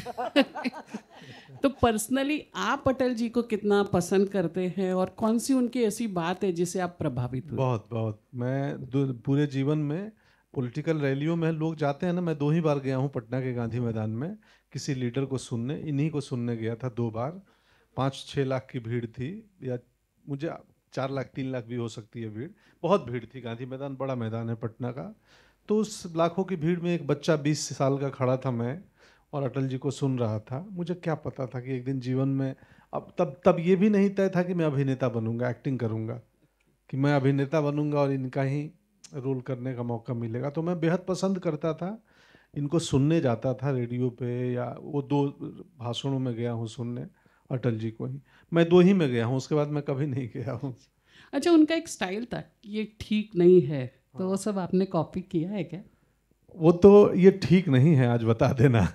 K: तो पर्सनली आप अटल जी को कितना पसंद करते हैं और कौन सी उनकी ऐसी बात है जिससे आप प्रभावित हुए?
F: बहुत बहुत। मैं पूरे जीवन में पॉलिटिकल रैलियों में लोग जाते हैं ना, मैं 2 ही बार गया हूँ पटना के गांधी मैदान में किसी लीडर को सुनने, इन्हीं को सुनने गया था 2 बार। 5-6 लाख की भीड़ थी, या मुझे 4 लाख 3 लाख भी हो सकती है भीड़। बहुत भीड़ थी, गांधी मैदान बड़ा मैदान है पटना का। तो उस लाखों की भीड़ में एक बच्चा 20 साल का खड़ा था मैं, और अटल जी को सुन रहा था। मुझे क्या पता था कि एक दिन जीवन में, अब तब ये भी नहीं तय था कि मैं अभिनेता बनूंगा, एक्टिंग करूंगा, कि मैं अभिनेता बनूंगा और इनका ही रोल करने का मौका मिलेगा। तो मैं बेहद पसंद करता था, इनको सुनने जाता था रेडियो पे, या वो 2 भाषणों में गया हूँ सुनने, अटल जी को ही। मैं 2 ही में गया हूँ, उसके बाद मैं कभी नहीं गया हूँ।
K: अच्छा, उनका एक स्टाइल था, ये ठीक नहीं है, तो वो सब आपने कॉपी किया है क्या?
F: वो तो ये ठीक नहीं है, आज बता देना।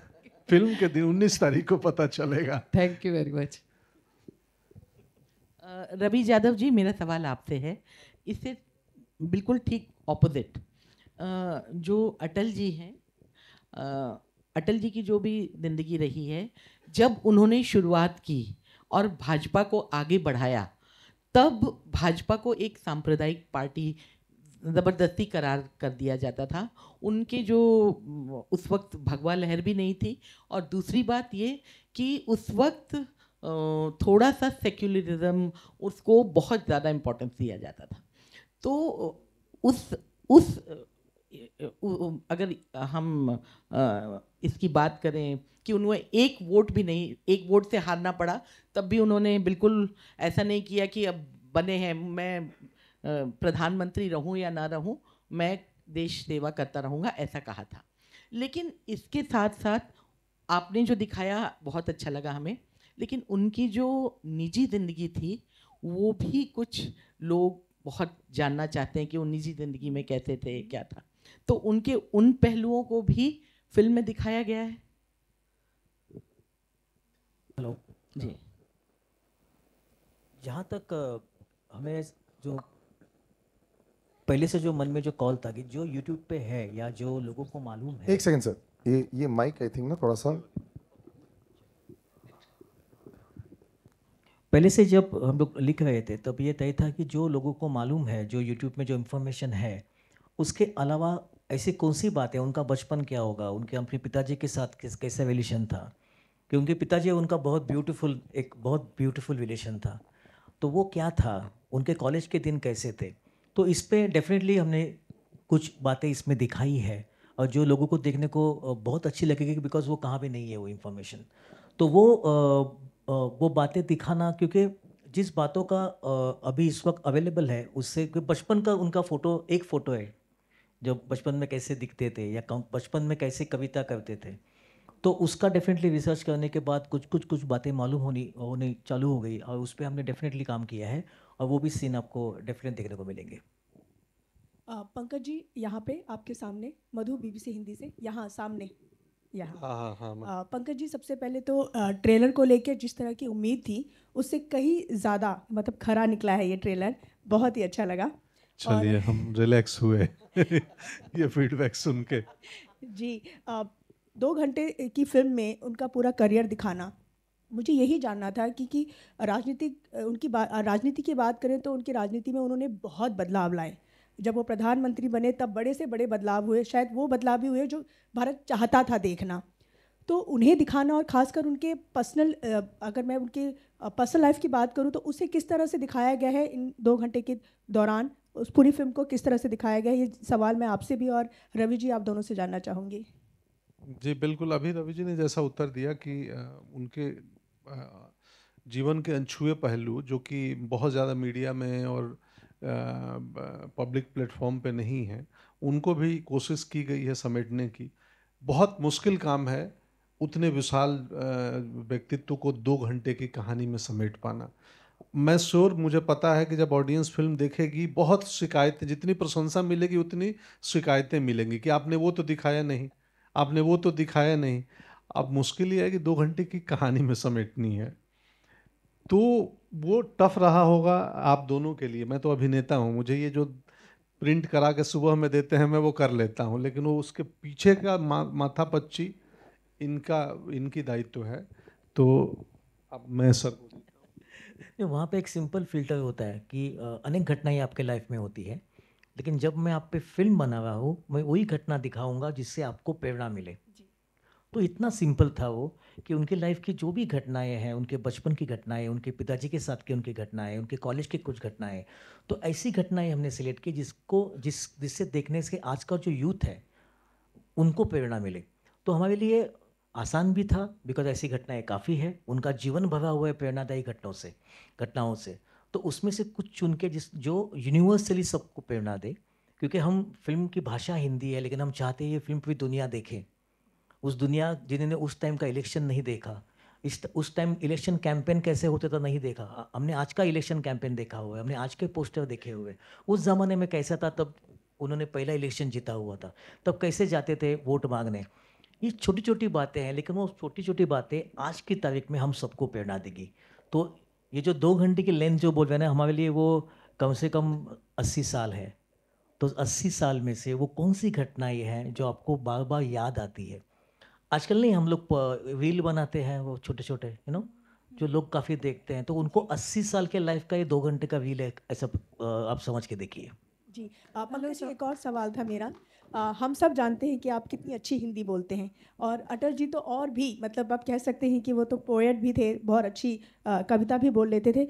F: फिल्म के दिन 19 तारीख को पता चलेगा।
K: Thank you very much.
L: Ravi Yadav ji, मेरा सवाल आपसे है, इससे बिल्कुल ठीक ऑपोजिट। जो अटल जी हैं, अटल जी की जो भी ज़िंदगी रही है, जब उन्होंने शुरुआत की और भाजपा को आगे बढ़ाया, तब भाजपा को एक सांप्रदायिक पार्टी ज़बरदस्ती करार कर दिया जाता था। उनके जो उस वक्त भगवा लहर भी नहीं थी, और दूसरी बात ये कि उस वक्त थोड़ा सा सेक्युलरिज्म, उसको बहुत ज़्यादा इम्पोर्टेंस दिया जाता था। तो उस अगर हम इसकी बात करें कि उन्हें एक वोट भी नहीं, एक वोट से हारना पड़ा, तब भी उन्होंने बिल्कुल ऐसा नहीं किया कि अब बने हैं, मैं प्रधानमंत्री रहूं या ना रहूं, मैं देश सेवा करता रहूंगा, ऐसा कहा था। लेकिन इसके साथ साथ आपने जो दिखाया बहुत अच्छा लगा हमें, लेकिन उनकी जो निजी ज़िंदगी थी वो भी कुछ लोग बहुत जानना चाहते हैं कि वो निजी ज़िंदगी में कैसे थे, क्या था। तो उनके उन पहलुओं को भी फिल्म में दिखाया गया है।
D: हेलो
L: जी।
D: जहाँ तक हमें जो पहले से जो मन में जो कॉल था कि जो यूट्यूब पे है या जो लोगों को मालूम है।
C: एक सेकंड सर, ये माइक आई थिंक ना थोड़ा सा,
D: पहले से जब हम लोग लिख रहे थे तब ये तय था कि जो लोगों को मालूम है, जो यूट्यूब में जो इन्फॉर्मेशन है, उसके अलावा ऐसी कौन सी बात है, उनका बचपन क्या होगा, उनके अपने पिताजी के साथ कैसा रिलेशन था, कि उनके पिताजी उनका बहुत ब्यूटीफुल रिलेशन था, तो वो क्या था, उनके कॉलेज के दिन कैसे थे। तो इस पे डेफिनेटली हमने कुछ बातें इसमें दिखाई है, और जो लोगों को देखने को बहुत अच्छी लगेगी, बिकॉज वो कहाँ भी नहीं है वो इन्फॉर्मेशन। तो वो बातें दिखाना, क्योंकि जिस बातों का अभी इस वक्त अवेलेबल है, उससे बचपन का उनका एक फ़ोटो है, जो बचपन में कैसे दिखते थे या बचपन में कैसे कविता करते थे, तो उसका डेफिनेटली रिसर्च करने के बाद कुछ बातें मालूम होने चालू हो गई, और उस पर हमने डेफिनेटली काम किया है, और वो भी सीन आपको डेफिनेट देखने को मिलेंगे।
B: पंकज जी, यहाँ पे आपके सामने मधु, BBC हिंदी से, यहाँ सामने, यहाँ।
F: हाँ।
B: पंकज जी, सबसे पहले तो ट्रेलर को लेकर जिस तरह की उम्मीद थी, उससे कहीं ज़्यादा मतलब खरा निकला है ये ट्रेलर, बहुत ही अच्छा लगा।
F: चलिए हम रिलैक्स हुए ये फीडबैक सुन के।
B: जी 2 घंटे की फिल्म में उनका पूरा करियर दिखाना, मुझे यही जानना था कि राजनीति की बात करें तो उनकी राजनीति में उन्होंने बहुत बदलाव लाए। जब वो प्रधानमंत्री बने तब बड़े से बड़े बदलाव हुए, शायद वो बदलाव भी हुए जो भारत चाहता था देखना। तो उन्हें दिखाना और ख़ासकर उनके पर्सनल, अगर मैं उनके पर्सनल लाइफ की बात करूं तो उसे किस तरह से दिखाया गया है इन 2 घंटे के दौरान, उस पूरी फिल्म को किस तरह से दिखाया गया है, ये सवाल मैं आपसे भी और रवि जी आप दोनों से जानना चाहूँगी।
F: जी बिल्कुल, अभी रवि जी ने जैसा उत्तर दिया कि उनके जीवन के अनछुए पहलू जो कि बहुत ज़्यादा मीडिया में और पब्लिक प्लेटफॉर्म पे नहीं है, उनको भी कोशिश की गई है समेटने की। बहुत मुश्किल काम है उतने विशाल व्यक्तित्व को 2 घंटे की कहानी में समेट पाना। मैं श्योर, मुझे पता है कि जब ऑडियंस फिल्म देखेगी बहुत शिकायतें, जितनी प्रशंसा मिलेगी उतनी शिकायतें मिलेंगी कि आपने वो तो दिखाया नहीं, आपने वो तो दिखाया नहीं। अब मुश्किल ये है कि 2 घंटे की कहानी में समेटनी है, तो वो टफ रहा होगा आप दोनों के लिए। मैं तो अभिनेता हूँ, मुझे ये जो प्रिंट करा के सुबह में देते हैं मैं वो कर लेता हूँ, लेकिन वो उसके पीछे का माथापच्ची इनकी दायित्व है। तो अब मैं सर
D: वहाँ पे एक सिंपल फिल्टर होता है कि अनेक घटनाएं आपके लाइफ में होती है, लेकिन जब मैं आप पे फिल्म बना रहा हूँ मैं वही घटना दिखाऊंगा जिससे आपको प्रेरणा मिले। तो इतना सिंपल था वो कि उनके लाइफ की जो भी घटनाएं हैं, उनके बचपन की घटनाएं, उनके पिताजी के साथ की उनकी घटनाएं, उनके कॉलेज की कुछ घटनाएं, तो ऐसी घटनाएं हमने सिलेक्ट की जिससे देखने से आज का जो यूथ है उनको प्रेरणा मिले। तो हमारे लिए आसान भी था बिकॉज ऐसी घटनाएं काफ़ी है, उनका जीवन भरा हुआ है प्रेरणादायी घटनाओं से। तो उसमें से कुछ चुन के जो यूनिवर्सली सबको प्रेरणा दे, क्योंकि हम फिल्म की भाषा हिंदी है लेकिन हम चाहते हैं ये फिल्म पूरी दुनिया देखे। उस दुनिया जिन्होंने उस टाइम का इलेक्शन नहीं देखा, उस टाइम इलेक्शन कैंपेन कैसे होते था नहीं देखा, हमने आज का इलेक्शन कैंपेन देखा हुआ है, हमने आज के पोस्टर देखे हुए। उस ज़माने में कैसा था, तब उन्होंने पहला इलेक्शन जीता हुआ था, तब कैसे जाते थे वोट मांगने। ये छोटी छोटी बातें हैं, लेकिन वो छोटी छोटी बातें आज की तारीख में हम सबको प्रेरणा देगी। तो ये जो 2 घंटे की लेंथ जो बोल रहे हैं ना, हमारे लिए वो कम से कम 80 साल है। तो 80 साल में से वो कौन सी घटनाएं हैं जो आपको बार बार याद आती है। आजकल नहीं, हम लोग रील बनाते हैं वो छोटे छोटे जो लोग काफ़ी देखते हैं, तो उनको 80 साल के लाइफ का ये 2 घंटे का रील है, ऐसा आप समझ के देखिए।
B: जी पंकज जी, एक और सवाल था मेरा। हम सब जानते हैं कि आप कितनी अच्छी हिंदी बोलते हैं, और अटल जी तो और भी, मतलब आप कह सकते हैं कि वो तो पोएट भी थे, बहुत अच्छी कविता भी बोल लेते थे।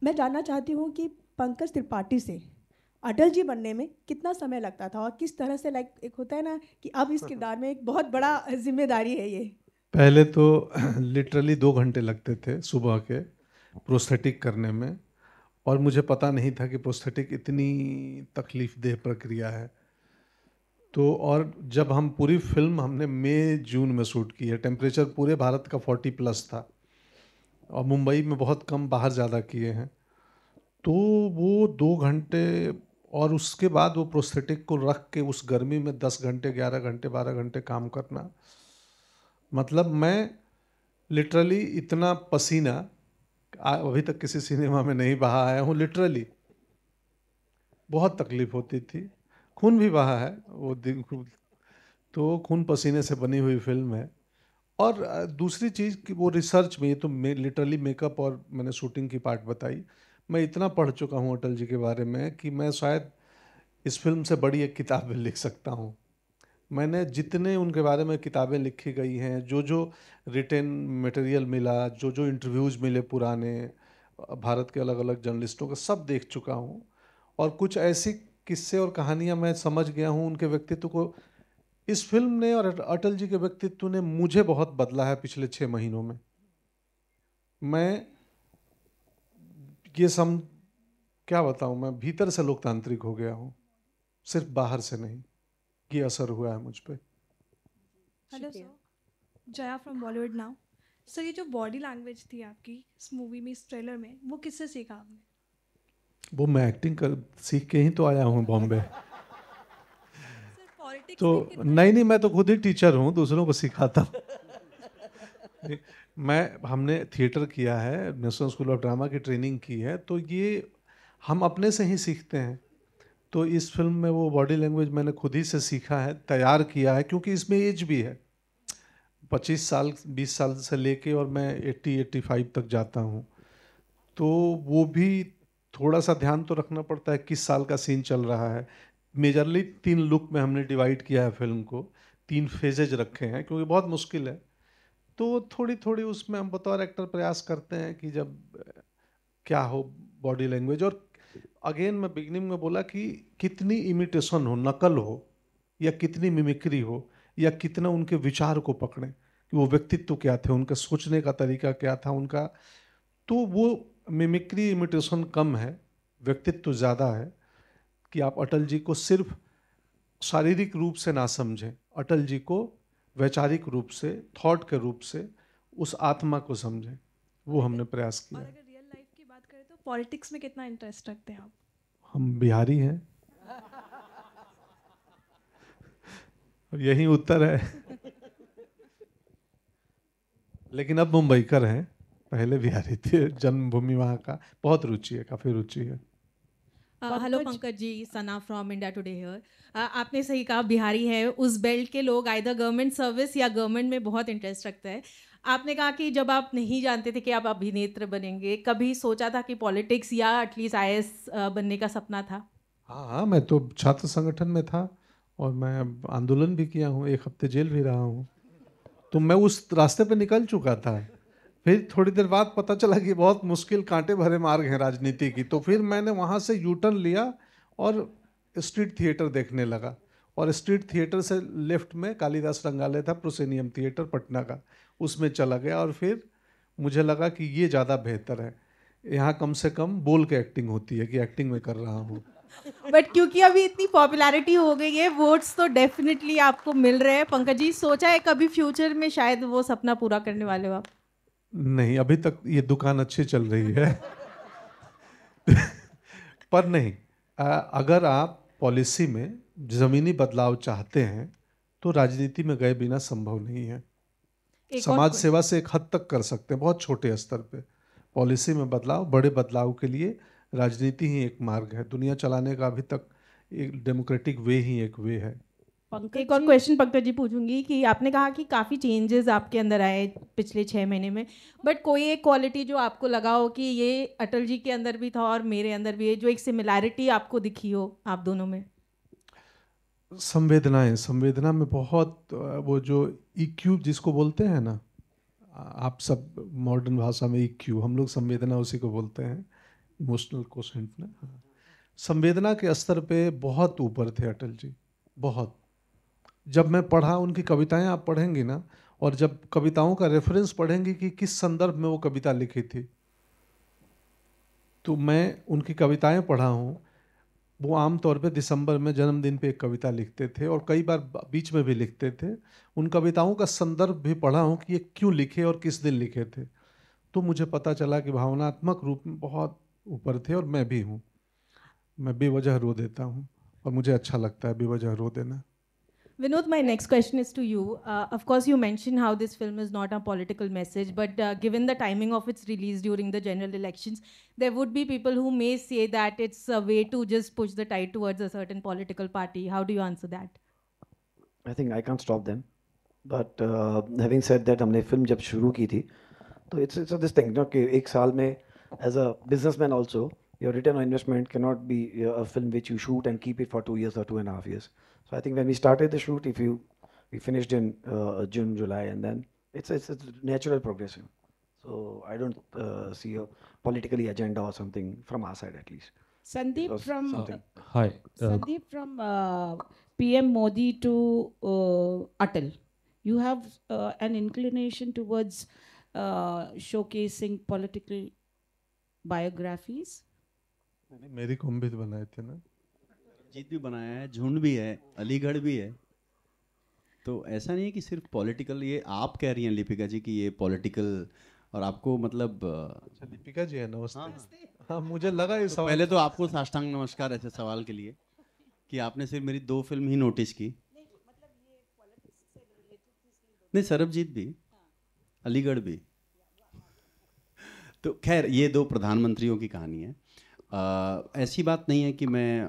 B: मैं जानना चाहती हूँ कि पंकज त्रिपाठी से अटल जी बनने में कितना समय लगता था, और किस तरह से, लाइक एक होता है ना कि अब इस किरदार में एक बहुत बड़ा जिम्मेदारी है ये।
F: पहले तो लिटरली 2 घंटे लगते थे सुबह के प्रोस्थेटिक करने में, और मुझे पता नहीं था कि प्रोस्थेटिक इतनी तकलीफ देह प्रक्रिया है। तो और जब हम पूरी फिल्म हमने मई जून में शूट की है, टेम्परेचर पूरे भारत का 40+ था, और मुंबई में बहुत कम, बाहर ज़्यादा किए हैं। तो वो 2 घंटे, और उसके बाद वो प्रोस्थेटिक को रख के उस गर्मी में 10 घंटे 11 घंटे 12 घंटे काम करना, मतलब मैं लिटरली इतना पसीना अभी तक किसी सिनेमा में नहीं बहा आया हूँ। लिटरली बहुत तकलीफ होती थी, खून भी बहा है वो दिन, तो खून पसीने से बनी हुई फिल्म है। और दूसरी चीज़ कि वो रिसर्च में, ये तो लिटरली मेकअप और मैंने शूटिंग की पार्ट बताई, मैं इतना पढ़ चुका हूँ अटल जी के बारे में कि मैं शायद इस फिल्म से बड़ी एक किताब लिख सकता हूँ। मैंने जितने उनके बारे में किताबें लिखी गई हैं, जो जो रिटन मटेरियल मिला, जो जो इंटरव्यूज़ मिले पुराने भारत के अलग अलग जर्नलिस्टों के, सब देख चुका हूँ। और कुछ ऐसी किस्से और कहानियाँ मैं समझ गया हूँ उनके व्यक्तित्व को। इस फिल्म ने और अटल जी के व्यक्तित्व ने मुझे बहुत बदला है पिछले 6 महीनों में। मैं ये क्या बताऊँ, मैं भीतर से लोकतांत्रिक हो गया हूँ, सिर्फ बाहर से नहीं। ये असर हुआ है मुझ पे।
M: Hello sir, Jaya from Bollywood now. Sir, ये जो बॉडी लैंग्वेज थी आपकी इस मूवी में, इस ट्रेलर में, वो किससे सीखा आपने?
F: वो मैं एक्टिंग सीख के ही तो आया हूँ बॉम्बे। तो नहीं, मैं तो खुद ही टीचर हूँ, दूसरों को सिखाता हूँ। हमने थिएटर किया है, नेशनल स्कूल ऑफ ड्रामा की ट्रेनिंग की है, तो ये हम अपने से ही सीखते हैं। तो इस फिल्म में वो बॉडी लैंग्वेज मैंने खुद ही से सीखा है, तैयार किया है, क्योंकि इसमें एज भी है 25 साल 20 साल से लेके और मैं 80-85 तक जाता हूँ, तो वो भी थोड़ा सा ध्यान तो रखना पड़ता है किस साल का सीन चल रहा है। मेजरली 3 लुक में हमने डिवाइड किया है फिल्म को, 3 फेजेज रखे हैं क्योंकि बहुत मुश्किल है। तो थोड़ी थोड़ी उसमें हम बतौर एक्टर प्रयास करते हैं कि जब क्या हो बॉडी लैंग्वेज, और अगेन मैं बिगनिंग में बोला कि कितनी इमिटेशन हो, नकल हो, या कितनी मिमिक्री हो, या कितना उनके विचार को पकड़ें कि वो व्यक्तित्व क्या थे, उनका सोचने का तरीका क्या था उनका। तो वो मिमिक्री इमिटेशन कम है, व्यक्तित्व ज़्यादा है कि आप अटल जी को सिर्फ शारीरिक रूप से ना समझें, अटल जी को वैचारिक रूप से, थॉट के रूप से, उस आत्मा को समझें। वो हमने प्रयास किया।
M: और अगर रियल लाइफ की बात करें तो पॉलिटिक्स में कितना इंटरेस्ट रखते हैं आप?
F: हम बिहारी हैं, यही उत्तर है। लेकिन अब मुंबईकर हैं, पहले बिहारी थे, जन्मभूमि वहाँ का, बहुत रुचि है, काफ़ी रुचि है।
N: Hello Pankaj ji, Sana from India Today here. आपने सही कहा, बिहारी है, उस बेल्ट के लोग आइदर गवर्नमेंट सर्विस या गवर्नमेंट में बहुत इंटरेस्ट रखते हैं। आपने कहा कि जब आप नहीं जानते थे कि आप अभिनेत्र बनेंगे, कभी सोचा था कि पॉलिटिक्स या एटलीस्ट आईएएस बनने का सपना था?
F: हाँ, मैं तो छात्र संगठन में था और मैं आंदोलन भी किया हूँ, 1 हफ्ते जेल भी रहा हूँ, तो मैं उस रास्ते पे निकल चुका था। फिर थोड़ी देर बाद पता चला कि बहुत मुश्किल कांटे भरे मार्ग हैं राजनीति की, तो फिर मैंने वहाँ से यू टर्न लिया और स्ट्रीट थिएटर देखने लगा। और स्ट्रीट थिएटर से लेफ्ट में कालिदास रंगालय था, प्रोसेनियम थिएटर पटना का, उसमें चला गया। और फिर मुझे लगा कि ये ज़्यादा बेहतर है, यहाँ कम से कम बोल के एक्टिंग होती है कि एक्टिंग में कर रहा हूँ।
N: बट क्योंकि अभी इतनी पॉपुलैरिटी हो गई है, वोट्स तो डेफिनेटली आपको मिल रहे हैं। पंकज जी, सोचा है कभी फ्यूचर में शायद वो सपना पूरा करने वाले हो आप?
F: नहीं, अभी तक ये दुकान अच्छी चल रही है। पर नहीं, अगर आप पॉलिसी में ज़मीनी बदलाव चाहते हैं तो राजनीति में गए बिना संभव नहीं है। समाज सेवा से एक हद तक कर सकते हैं, बहुत छोटे स्तर पे। पॉलिसी में बदलाव, बड़े बदलाव के लिए राजनीति ही एक मार्ग है। दुनिया चलाने का अभी तक एक डेमोक्रेटिक वे ही एक वे है।
N: एक और क्वेश्चन पंकज जी पूछूंगी कि आपने कहा कि काफ़ी चेंजेस आपके अंदर आए पिछले 6 महीने में, बट कोई एक क्वालिटी जो आपको लगा हो कि ये अटल जी के अंदर भी था और मेरे अंदर भी है, जो एक सिमिलैरिटी आपको दिखी हो आप दोनों में?
F: संवेदनाएं, संवेदना में बहुत वो जो EQ जिसको बोलते हैं ना, आप सब मॉडर्न भाषा में EQ, हम लोग संवेदना उसी को बोलते हैं, इमोशनल कोशेंट ना। संवेदना के स्तर पे बहुत ऊपर थे अटल जी, बहुत। जब मैं पढ़ा उनकी कविताएं, आप पढ़ेंगी ना, और जब कविताओं का रेफरेंस पढ़ेंगी कि किस संदर्भ में वो कविता लिखी थी, तो मैं उनकी कविताएं पढ़ा हूँ। वो आमतौर पे दिसंबर में जन्मदिन पे एक कविता लिखते थे और कई बार बीच में भी लिखते थे। उन कविताओं का संदर्भ भी पढ़ा हूँ कि ये क्यों लिखे और किस दिन लिखे थे, तो मुझे पता चला कि भावनात्मक रूप में बहुत ऊपर थे। और मैं भी हूँ, मैं बेवजह रो देता हूँ और मुझे अच्छा लगता है बेवजह रो देना।
N: Vinod, my next question is to you. Of course, you mentioned how this film is not a political message, but given the timing of its release during the general elections, there would be people who may say that it's a way to just push the tide towards a certain political party. How do you answer that?
G: I think I can't stop them. But having said that, हमने film जब शुरू की थी, तो it's this thing, कि एक साल में as a businessman also, your return on investment cannot be a film which you shoot and keep it for 2 years or 2.5 years. So I think when we started the shoot, we finished in June, July, and then it's natural progression. So I don't see a politically agenda or something from our side at least.
O: Sandeep from
P: Hi.
O: Sandeep from PM Modi to Atal. You have an inclination towards showcasing political biographies.
F: मेरी कॉम्बित बनाए थे ना,
H: जीत भी बनाया है, झुंड भी है, अलीगढ़ भी है, तो ऐसा नहीं है कि सिर्फ पॉलिटिकल। ये आप कह रही हैं लिपिका जी कि ये पॉलिटिकल, और आपको मतलब
F: अच्छा लिपिका जी है, नमस्ते। हाँ, मुझे लगा ये सवाल।
H: पहले तो आपको साष्टांग नमस्कार ऐसे सवाल के लिए कि आपने सिर्फ मेरी 2 फिल्म ही नोटिस की। नहीं, सरबजीत भी, अलीगढ़ भी। तो खैर ये 2 प्रधानमंत्रियों की कहानी है। ऐसी बात नहीं है कि मैं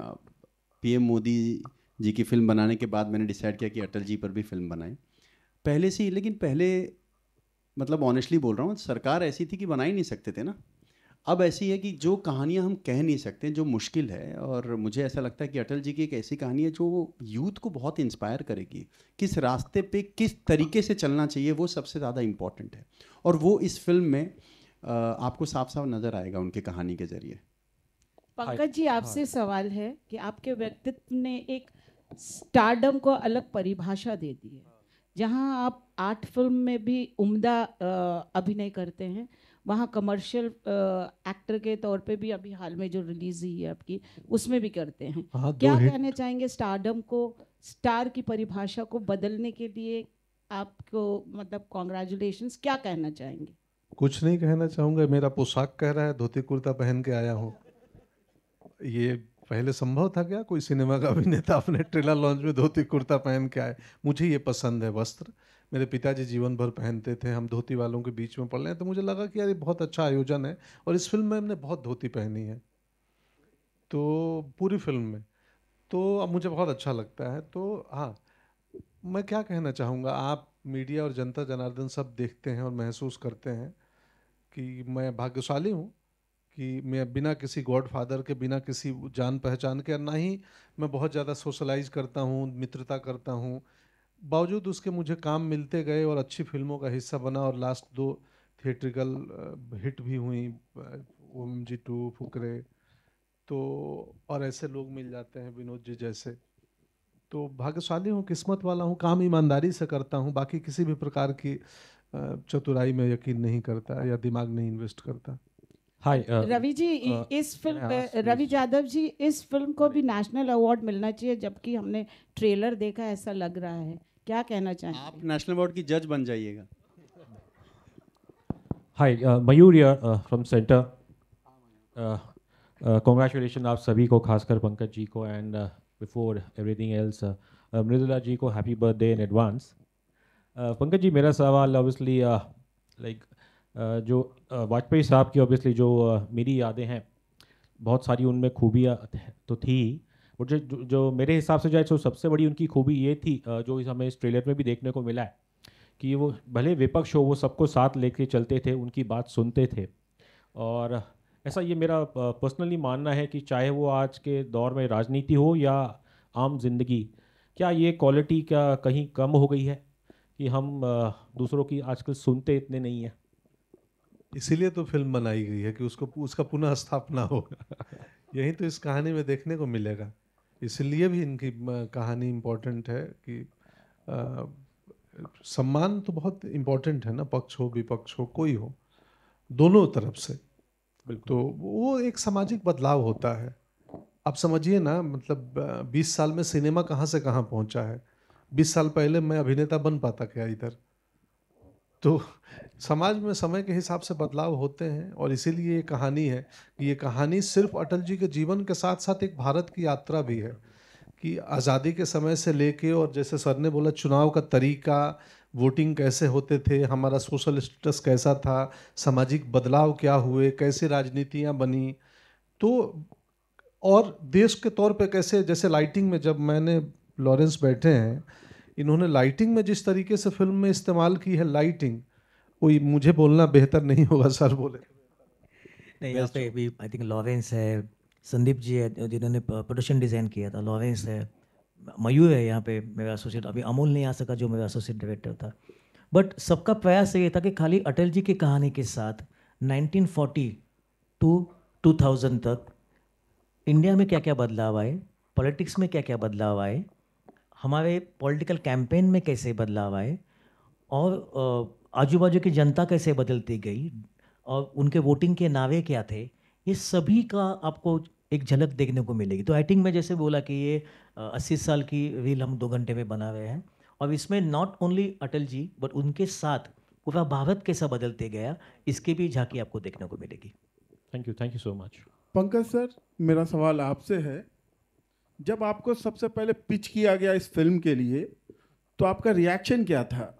H: पीएम मोदी जी की फिल्म बनाने के बाद मैंने डिसाइड किया कि अटल जी पर भी फिल्म बनाएं। पहले से ही, लेकिन पहले मतलब ऑनेस्टली बोल रहा हूँ, सरकार ऐसी थी कि बना ही नहीं सकते थे ना। अब ऐसी है कि जो कहानियाँ हम कह नहीं सकते, जो मुश्किल है, और मुझे ऐसा लगता है कि अटल जी की एक ऐसी कहानी है जो यूथ को बहुत इंस्पायर करेगी। किस रास्ते पे किस तरीके से चलना चाहिए वो सबसे ज़्यादा इम्पॉर्टेंट है, और वो इस फिल्म में आपको साफ साफ नज़र आएगा उनके कहानी के ज़रिए।
O: पंकज जी, आपसे सवाल है कि आपके व्यक्तित्व ने एक स्टारडम को अलग परिभाषा दे दी है। जहां आप आर्ट फिल्म में भी उम्दा अभिनय करते हैं, वहाँ कमर्शियल एक्टर के तौर पे भी अभी हाल में जो रिलीज हुई है आपकी, उसमें भी करते हैं। क्या कहना चाहेंगे स्टारडम को, स्टार की परिभाषा को बदलने के लिए? आपको मतलब कॉन्ग्रेचुलेशंस, क्या कहना चाहेंगे?
F: कुछ नहीं कहना चाहूँगा, मेरा पोशाक कह रहा है, धोती कुर्ता पहन के आया हूँ। ये पहले संभव था क्या कोई सिनेमा का अभिनेता अपने ट्रेलर लॉन्च में धोती कुर्ता पहन के आए? मुझे ये पसंद है वस्त्र, मेरे पिताजी जीवन भर पहनते थे, हम धोती वालों के बीच में पड़ रहे हैं, तो मुझे लगा कि यार ये बहुत अच्छा आयोजन है। और इस फिल्म में हमने बहुत धोती पहनी है, तो पूरी फिल्म में, तो अब मुझे बहुत अच्छा लगता है। तो हाँ, मैं क्या कहना चाहूँगा, आप मीडिया और जनता जनार्दन सब देखते हैं और महसूस करते हैं कि मैं भाग्यशाली हूँ कि मैं बिना किसी गॉडफादर के, बिना किसी जान पहचान के, ना ही मैं बहुत ज़्यादा सोशलाइज करता हूँ, मित्रता करता हूँ, बावजूद उसके मुझे काम मिलते गए और अच्छी फिल्मों का हिस्सा बना। और लास्ट 2 थिएट्रिकल हिट भी हुई, OMG 2, फुकरे, तो और ऐसे लोग मिल जाते हैं विनोद जी जैसे। तो भाग्यशाली हूँ, किस्मत वाला हूँ, काम ईमानदारी से करता हूँ, बाकी किसी भी प्रकार की चतुराई में यकीन नहीं करता या दिमाग नहीं इन्वेस्ट करता।
O: हाय रवि जी, इस फिल्म रवि यादव जी, इस फिल्म को भी नेशनल अवार्ड मिलना चाहिए, जबकि हमने ट्रेलर देखा, ऐसा लग रहा है। क्या कहना चाहेंगे?
H: आप नेशनल अवार्ड की जज बन जाइएगा।
P: Hi, Mayur from center. Congratulation आप सभी को, खासकर पंकज जी को, and before everything else Mridula ji को happy birthday in advance. Pankaj ji, मेरा सवाल ऑब्वियसली लाइक जो वाजपेयी साहब की ऑब्वियसली जो मेरी यादें हैं, बहुत सारी उनमें खूबियाँ तो थी, और जो मेरे हिसाब से जो सबसे बड़ी उनकी खूबी ये थी, जो हमें इस ट्रेलर में भी देखने को मिला है, कि वो भले विपक्ष हो, वो सबको साथ लेके चलते थे, उनकी बात सुनते थे। और ऐसा ये मेरा पर्सनली मानना है कि चाहे वो आज के दौर में राजनीति हो या आम जिंदगी, क्या ये क्वालिटी क्या कहीं कम हो गई है कि हम दूसरों की आजकल सुनते इतने नहीं हैं?
F: इसीलिए तो फिल्म बनाई गई है कि उसका पुनः स्थापना हो। यही तो इस कहानी में देखने को मिलेगा। इसलिए भी इनकी कहानी इम्पोर्टेंट है कि सम्मान तो बहुत इम्पोर्टेंट है ना, पक्ष हो विपक्ष हो, कोई हो, दोनों तरफ से। तो वो एक सामाजिक बदलाव होता है। आप समझिए ना, मतलब 20 साल में सिनेमा कहाँ से कहाँ पहुँचा है। 20 साल पहले मैं अभिनेता बन पाता क्या इधर? तो समाज में समय के हिसाब से बदलाव होते हैं, और इसीलिए ये कहानी है कि ये कहानी सिर्फ अटल जी के जीवन के साथ साथ एक भारत की यात्रा भी है, कि आज़ादी के समय से लेके, और जैसे सर ने बोला, चुनाव का तरीका, वोटिंग कैसे होते थे, हमारा सोशल स्टेटस कैसा था, सामाजिक बदलाव क्या हुए, कैसे राजनीतियाँ बनी, तो और देश के तौर पे कैसे, जैसे लाइटिंग में, जब मैंने लॉरेंस बैठे हैं, इन्होंने लाइटिंग में जिस तरीके से फिल्म में इस्तेमाल की है लाइटिंग, कोई मुझे बोलना बेहतर नहीं होगा, सर बोले।
D: नहीं, यहाँ पे भी आई थिंक लॉरेंस है, संदीप जी है जिन्होंने प्रोडक्शन डिज़ाइन किया था, लॉरेंस है, मयूर है यहाँ पे मेरा एसोसिएट, अभी अमोल नहीं आ सका जो मेरा एसोसिएट डायरेक्टर था। बट सबका प्रयास ये था कि खाली अटल जी की कहानी के साथ 1940 टू 2000 तक इंडिया में क्या क्या बदलाव आए, पॉलिटिक्स में क्या क्या बदलाव आए, हमारे पॉलिटिकल कैंपेन में कैसे बदलाव आए, और आजू बाजू की जनता कैसे बदलती गई, और उनके वोटिंग के नावे क्या थे, ये सभी का आपको एक झलक देखने को मिलेगी। तो आई थिंक मैं जैसे बोला कि ये 80 साल की रील हम 2 घंटे में बना रहे हैं, और इसमें not only Atal ji but उनके साथ पूरा भारत कैसा बदलते गया, इसकी भी झांकी आपको देखने को मिलेगी।
P: Thank you so much.
Q: Pankaj sir, मेरा सवाल आपसे है, जब आपको सबसे पहले पिच किया गया इस फिल्म के लिए, तो आपका रिएक्शन क्या था?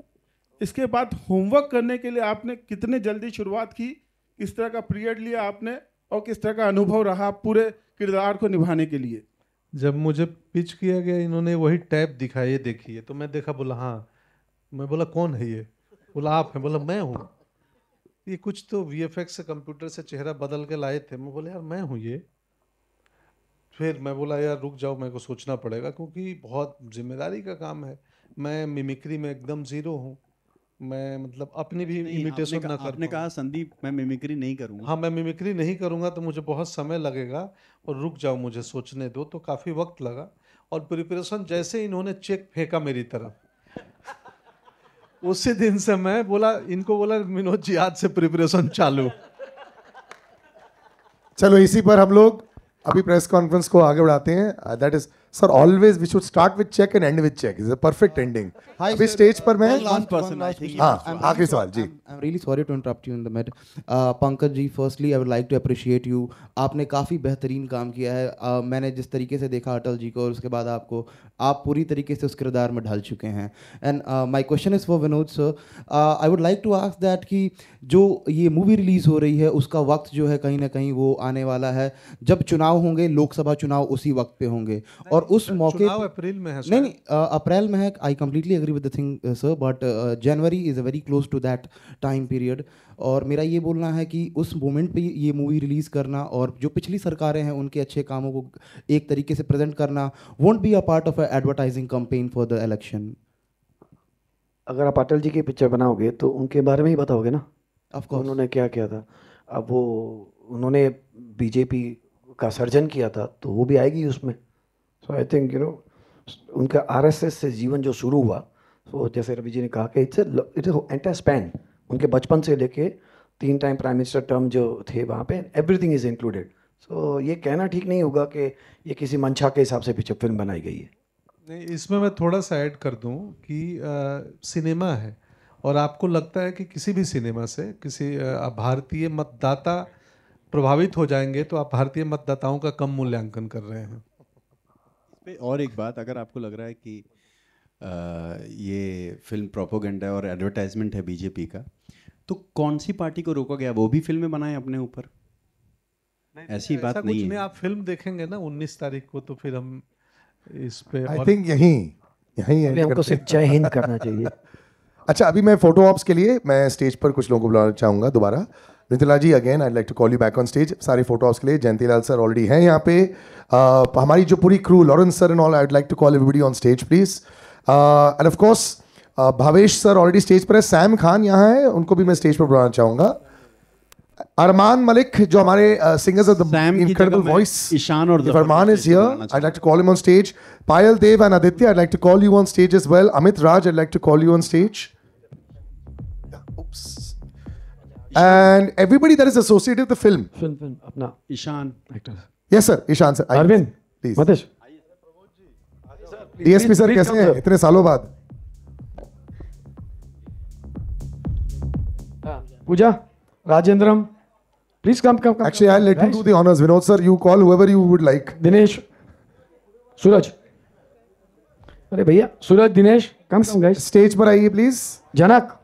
Q: इसके बाद होमवर्क करने के लिए आपने कितने जल्दी शुरुआत की, किस तरह का पीरियड लिया आपने, और किस तरह का अनुभव रहा पूरे किरदार को निभाने के लिए?
F: जब मुझे पिच किया गया, इन्होंने वही टैब दिखाई, ये देखिए, तो मैं देखा, बोला हाँ। मैं बोला कौन है ये? बोला आप हैं। बोला मैं हूँ। ये कुछ तो वीएफएक्स से, कंप्यूटर से चेहरा बदल के लाए थे। मैं बोला यार मैं हूँ ये। फिर मैं बोला यार रुक जाओ, मेरे को सोचना पड़ेगा, क्योंकि बहुत जिम्मेदारी का काम है। मैं मिमिक्री में एकदम ज़ीरो हूँ। मैं मतलब अपनी भी इमिटेशन ना कर
H: आपने कहा संदीप मैं मिमिक्री नहीं करूँगा।
F: हाँ, मैं मिमिक्री नहीं करूँगा तो मुझे बहुत समय लगेगा, और रुक जाओ मुझे सोचने दो। तो काफ़ी वक्त लगा, और प्रिपरेशन जैसे इन्होंने चेक फेंका मेरी तरफ, उसी दिन से मैं बोला, इनको बोला विनोद जी आज से प्रिपरेशन चालू।
C: चलो इसी पर हम लोग अभी प्रेस कॉन्फ्रेंस को आगे बढ़ाते हैं। That is sir, always we should start with check and end with check. Is a perfect ending. अभी स्टेज पर मैं हाँ, आखिरी सवाल जी।
R: I'm really sorry to interrupt you in the mid. Pankaj ji, firstly I would like to appreciate you. आपने काफ़ी बेहतरीन काम किया है। मैंने जिस तरीके से देखा अटल जी को, और उसके बाद आपको, आप पूरी तरीके से उस किरदार में ढल चुके हैं। And my question is for Vinod sir. I would like to ask that कि जो ये मूवी रिलीज़ हो रही है, उसका वक्त जो है कहीं ना कहीं वो आने वाला है जब चुनाव होंगे, लोकसभा चुनाव उसी वक्त पे होंगे, और उस मौके
F: चुनाव अप्रैल में है।
R: नहीं, अप्रैल में है। I completely agree with the thing sir, but January is a very close to that time period. और मेरा ये बोलना है कि उस मोमेंट पे ये मूवी रिलीज़ करना, और जो पिछली सरकारें हैं उनके अच्छे कामों को एक तरीके से प्रेजेंट करना, won't be a part of advertising campaign for the election.
G: अगर आप अटल जी की पिक्चर बनाओगे तो उनके बारे में ही बताओगे ना,
R: ऑफ कोर्स
G: उन्होंने क्या किया था। अब वो उन्होंने बीजेपी का सर्जन किया था, तो वो भी आएगी उसमें। सो आई थिंक उनका आरएसएस से जीवन जो शुरू हुआ, तो जैसे रवि जी ने कहा कि इट्स एंटायर स्पैन, उनके बचपन से लेके 3 टाइम प्राइम मिनिस्टर टर्म जो थे वहाँ पे, एवरीथिंग इज़ इंक्लूडेड। सो ये कहना ठीक नहीं होगा कि ये किसी मंशा के हिसाब से पिक्चर फिल्म बनाई गई है।
F: नहीं, इसमें मैं थोड़ा सा ऐड कर दूं कि सिनेमा है, और आपको लगता है कि किसी भी सिनेमा से किसी भारतीय मतदाता प्रभावित हो जाएंगे, तो आप भारतीय मतदाताओं का कम मूल्यांकन कर रहे हैं।
H: और एक बात, अगर आपको लग रहा है कि ये फिल्म प्रोपोगेंडा है और एडवर्टाइजमेंट है बीजेपी का, तो कौन सी पार्टी को रोका गया? वो भी फिल्में बनाए अपने ऊपर? ऐसी बात
F: कुछ
H: नहीं है।
F: आप फिल्म देखेंगे ना 19 तारीख को, तो फिर हम इस पे
C: आई थिंक यहीं
G: हमको सिर्फ जय हिंद करना चाहिए।
C: अच्छा, अभी मैं फोटो ऑप्स के लिए मैं स्टेज पर कुछ लोगों को बुलाना चाहूँगा दोबारा। Mithila ji, again I like to call you back on stage. सारे फोटो ऑप्स के लिए जयंतीलाल सर ऑलरेडी हैं यहाँ पे। हमारी जो पूरी crew, Lawrence sir and all, I would like to call everybody on stage please. And of course Bhavesh sir already stage पर है। सैम खान यहाँ है, उनको भी मैं स्टेज पर बुलाना चाहूँगा। अरमान मलिक, जो हमारे singers of the incredible voice,
H: Ishaan और
C: Arman is here. I'd like to call him on stage. Payal Dev and Aditya, I'd like to call you on stage as well. Amit Raj, I'd like to call you on stage. Oops. And everybody that is associated with the film.
G: Film अपना
H: Ishan
G: actor.
C: Yes sir, Ishan sir.
G: Arvind
C: please.
G: Matesh,
C: DSP sir कैसे हैं इतने सालों बाद?
G: Pooja, Rajendram, please come.
C: Actually, I'll let you do the honors. Vinod sir, you call whoever you would like.
G: Dinesh, Suraj, अरे भैया Suraj, Dinesh, come guys.
C: Stage पर आइए please.
G: Janak,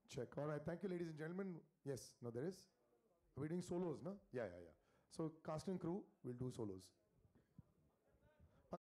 C: Check. All right. Thank you, ladies and gentlemen. Yes. No, there is. Are we doing solos, no? Yeah. So cast and crew, we'll do solos.